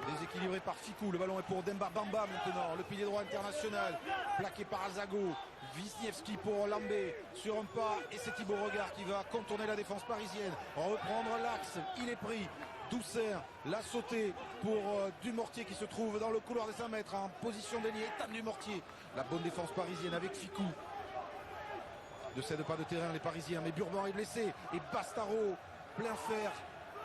Déséquilibré par Ficou, le ballon est pour Demba Bamba maintenant, le pilier droit international, plaqué par Azago. Wisniewski pour Lambé sur un pas et c'est Thibaut Regard qui va contourner la défense parisienne, reprendre l'axe, il est pris. Doucet, la sautée pour Dumortier qui se trouve dans le couloir des 5 mètres en position d'ailier. Ethan Dumortier, la bonne défense parisienne avec Ficou. Ne cède pas de terrain les Parisiens, mais Burban est blessé et Bastaro, plein fer,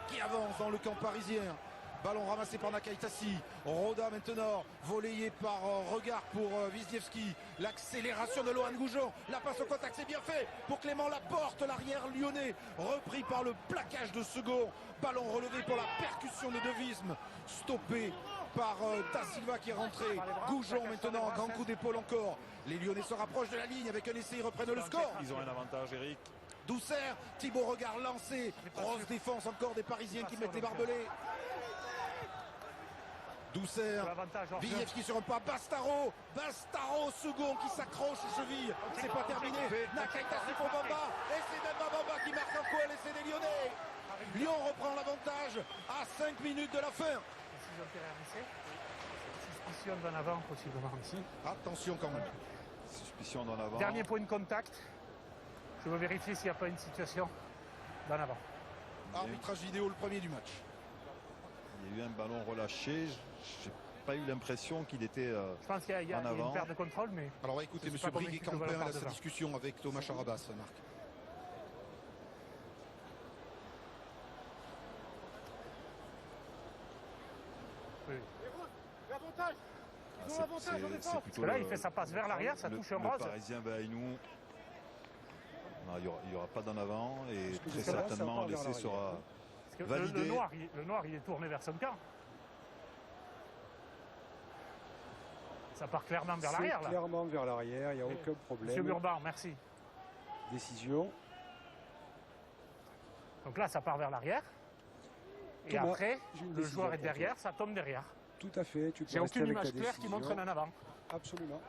qui avance dans le camp parisien. Ballon ramassé par Nakaïtassi. Roda maintenant, volayé par Regard pour Wisniewski. L'accélération de Lohan Goujon. La passe au contact, c'est bien fait pour Clément Laporte, l'arrière lyonnais. Repris par le plaquage de second. Ballon relevé pour la percussion de Devisme. Stoppé par Da Silva qui est rentré. Goujon maintenant, un grand coup d'épaule encore. Les Lyonnais se rapprochent de la ligne avec un essai, ils reprennent le score. Ils ont un avantage, Eric. Doucet, Thibaut Regard lancé. Grosse défense encore des Parisiens qui mettent les barbelés. Doucet, Wisniewski sur un pas, Bastaro second qui s'accroche aux chevilles, c'est pas terminé, Nakaïtassi pour Bamba, et c'est Demba Bamba qui marque un coup à l'essai des Lyonnais. Lyon reprend l'avantage à 5 minutes de la fin. Suspicion d'en avant possiblement ici. Attention quand même. Suspicion d'en avant. Dernier point de contact. Je veux vérifier s'il n'y a pas une situation d'en avant. Arbitrage vidéo, le premier du match. Il y a eu un ballon relâché. J'ai pas eu l'impression qu'il était je pense qu'il y a une perte de contrôle, mais... Alors on va écouter M. Briguet-Campin à sa discussion avec Thomas Charabas, Marc. Oui. C'est plutôt là, il fait sa passe vers l'arrière, ça touche un le rose. Parisien Baïnou. Il n'y aura pas d'en avant et très certainement l'essai sera validé. Le noir, il est tourné vers son camp. Ça part clairement vers l'arrière. Clairement vers l'arrière, il n'y a aucun problème. Monsieur Burban, merci. Décision. Donc là, ça part vers l'arrière. Et après, le joueur est derrière, ça tombe derrière. Tout à fait. J'ai aucune image claire qui montre un en avant. Absolument.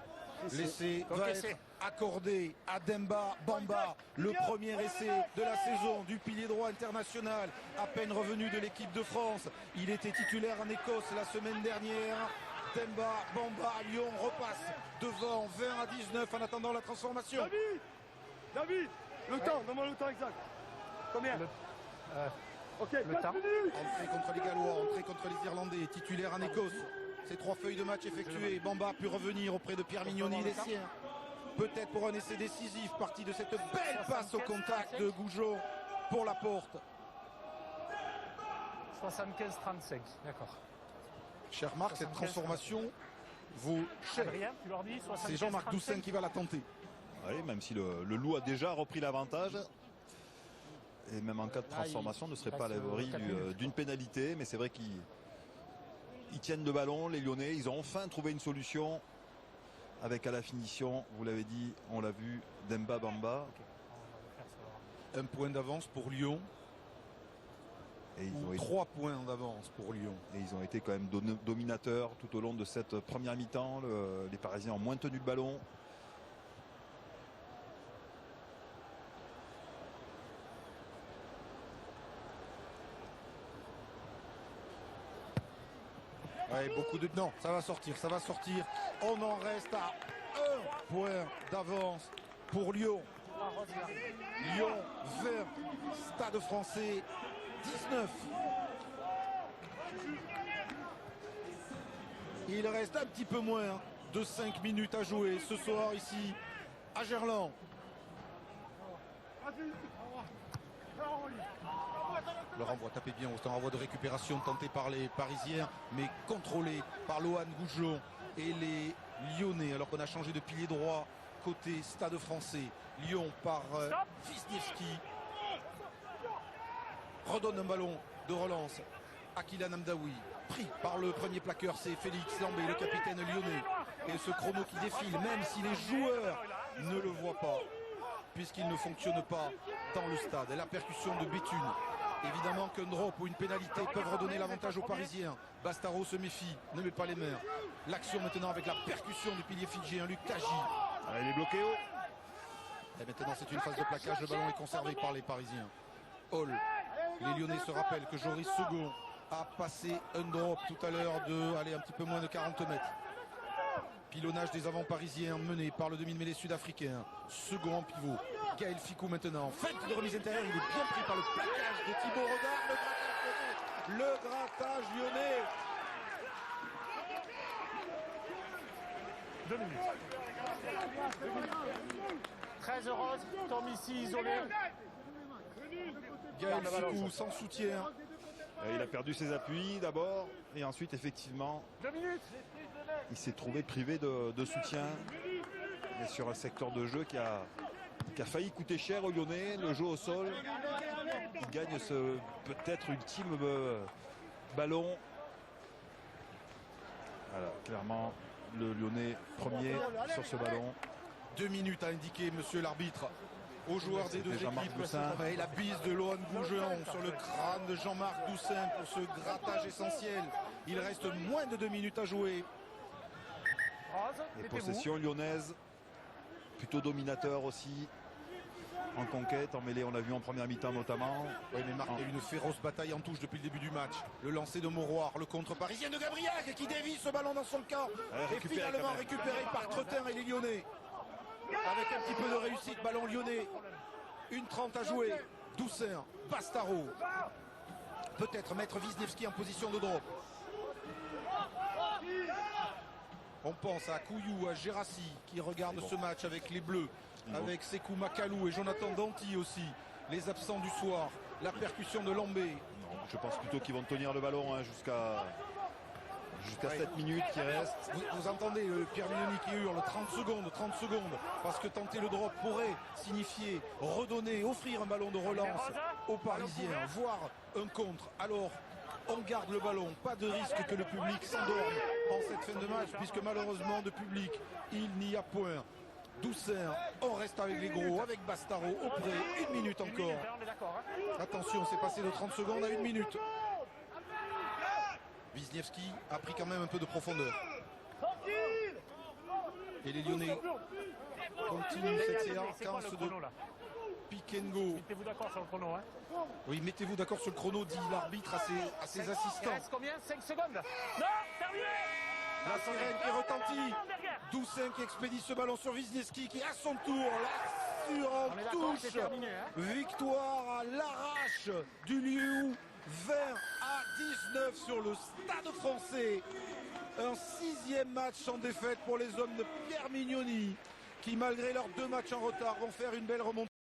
L'essai va être accordé à Demba Bamba, le premier essai de la saison du pilier droit international, à peine revenu de l'équipe de France. Il était titulaire en Écosse la semaine dernière. Demba Bamba, Lyon repasse devant 20 à 19 en attendant la transformation. David, le temps, donne-moi le temps exact. Combien Ok, le temps. Entrée contre les Gallois, entrée contre les Irlandais, titulaire en Écosse. Ces 3 feuilles de match effectuées, Bamba a pu revenir auprès de Pierre Mignoni, les siens. Peut-être pour un essai décisif, parti de cette belle passe au contact de Goujon pour la porte. 75-35, d'accord. Cher Marc, cette transformation vaut cher. C'est Jean-Marc Doussin qui va la tenter. Oui, même si le Loup a déjà repris l'avantage. Et même en cas de transformation, ne serait pas à l'abri d'une pénalité. Mais c'est vrai qu'ils tiennent le ballon, les Lyonnais. Ils ont enfin trouvé une solution. Avec à la finition, vous l'avez dit, on l'a vu, Demba Bamba. Un point d'avance pour Lyon. Et ils ont 3 points d'avance pour Lyon. Et ils ont été quand même dominateurs tout au long de cette première mi-temps. Les Parisiens ont moins tenu le ballon. Ouais, beaucoup de... Non, ça va sortir, ça va sortir. On en reste à 1 point d'avance pour Lyon. Lyon 20, Stade Français 19. Il reste un petit peu moins de 5 minutes à jouer ce soir ici à Gerland. Le renvoi tapé bien, c'est un renvoi de récupération tenté par les Parisiens, mais contrôlé par Lohan Goujon et les Lyonnais, alors qu'on a changé de pilier droit côté Stade Français. Lyon par Wisniewski. Redonne un ballon de relance à Kylian Amdaoui. Pris par le premier plaqueur, c'est Félix Lambé, le capitaine lyonnais. Et ce chrono qui défile, même si les joueurs ne le voient pas, puisqu'il ne fonctionne pas dans le stade. Et la percussion de Béthune. Évidemment qu'un drop ou une pénalité peuvent redonner l'avantage aux Parisiens. Bastaro se méfie, ne met pas les mains. L'action maintenant avec la percussion du pilier fidjien, Luc Kaji. Il est bloqué haut. Et maintenant c'est une phase de plaquage, le ballon est conservé par les Parisiens. Hall, les Lyonnais se rappellent que Joris Second a passé un drop tout à l'heure de, allez, un petit peu moins de 40 mètres. Pilonnage des avants parisiens mené par le demi-mêlée sud-africain. Second en pivot. Gaël Ficou maintenant. Feinte de remise intérieure. Il est bien pris par le plaquage de Thibaut. Regarde le grattage lyonnais. 2 minutes. 13 Rose tombe ici isolé. Gaël Ficou sans soutien. Il a perdu ses appuis d'abord et ensuite effectivement 2 minutes. Il s'est trouvé privé de soutien et sur un secteur de jeu qui a failli coûter cher aux Lyonnais. Le jeu au sol, il gagne ce peut-être ultime ballon. Voilà, clairement le Lyonnais premier sur ce ballon. 2 minutes a indiqué monsieur l'arbitre aux joueurs des deux équipes. Et la bise de Lohan Goujon sur le crâne de Jean-Marc Doussin pour ce grattage essentiel. Il reste moins de 2 minutes à jouer. Les possessions lyonnaises, plutôt dominateur aussi en conquête, en mêlée, on l'a vu en première mi-temps notamment. Oui, mais Marc, il y a eu une féroce bataille en touche depuis le début du match. Le lancer de Mauroir, le contre parisien de Gabriel qui dévie ce ballon dans son camp. Et finalement récupéré par Tretin et les Lyonnais. Avec un petit peu de réussite, ballon lyonnais. 1:30 à jouer. Doussin, Bastaro. Peut-être mettre Wisniewski en position de drop. On pense à Couillou, à Gérassi qui regarde ce match avec les Bleus, avec Sekou Makalou et Jonathan Danty aussi. Les absents du soir, la percussion de Lambé. Je pense plutôt qu'ils vont tenir le ballon jusqu'à 7 minutes qui restent. Vous entendez Pierre Mignoni qui hurle 30 secondes, parce que tenter le drop pourrait signifier redonner, offrir un ballon de relance aux Parisiens, voire un contre. Alors on garde le ballon, pas de risque que le public s'endorme en cette fin de match, puisque malheureusement de public il n'y a point. Doussin, on reste avec les gros, avec Bastaro auprès, 1 minute encore. Attention, c'est passé de 30 secondes à 1 minute. Wisniewski a pris quand même un peu de profondeur. Et les Lyonnais continuent cette séance C'est quoi le chrono là? Pick and go. Mettez-vous d'accord sur le chrono, hein? Oui, mettez-vous d'accord sur le chrono, dit l'arbitre à ses assistants. Il reste combien? 5 secondes? Non, terminé! La sirène qui retentit. 12-5 qui expédie ce ballon sur Wisniewski qui à son tour l'assure en touche. Terminé, hein. Victoire à l'arrache du Liu, 20 à 19 sur le Stade Français. Un 6e match sans défaite pour les hommes de Pierre Mignoni qui malgré leurs 2 matchs en retard vont faire une belle remontée.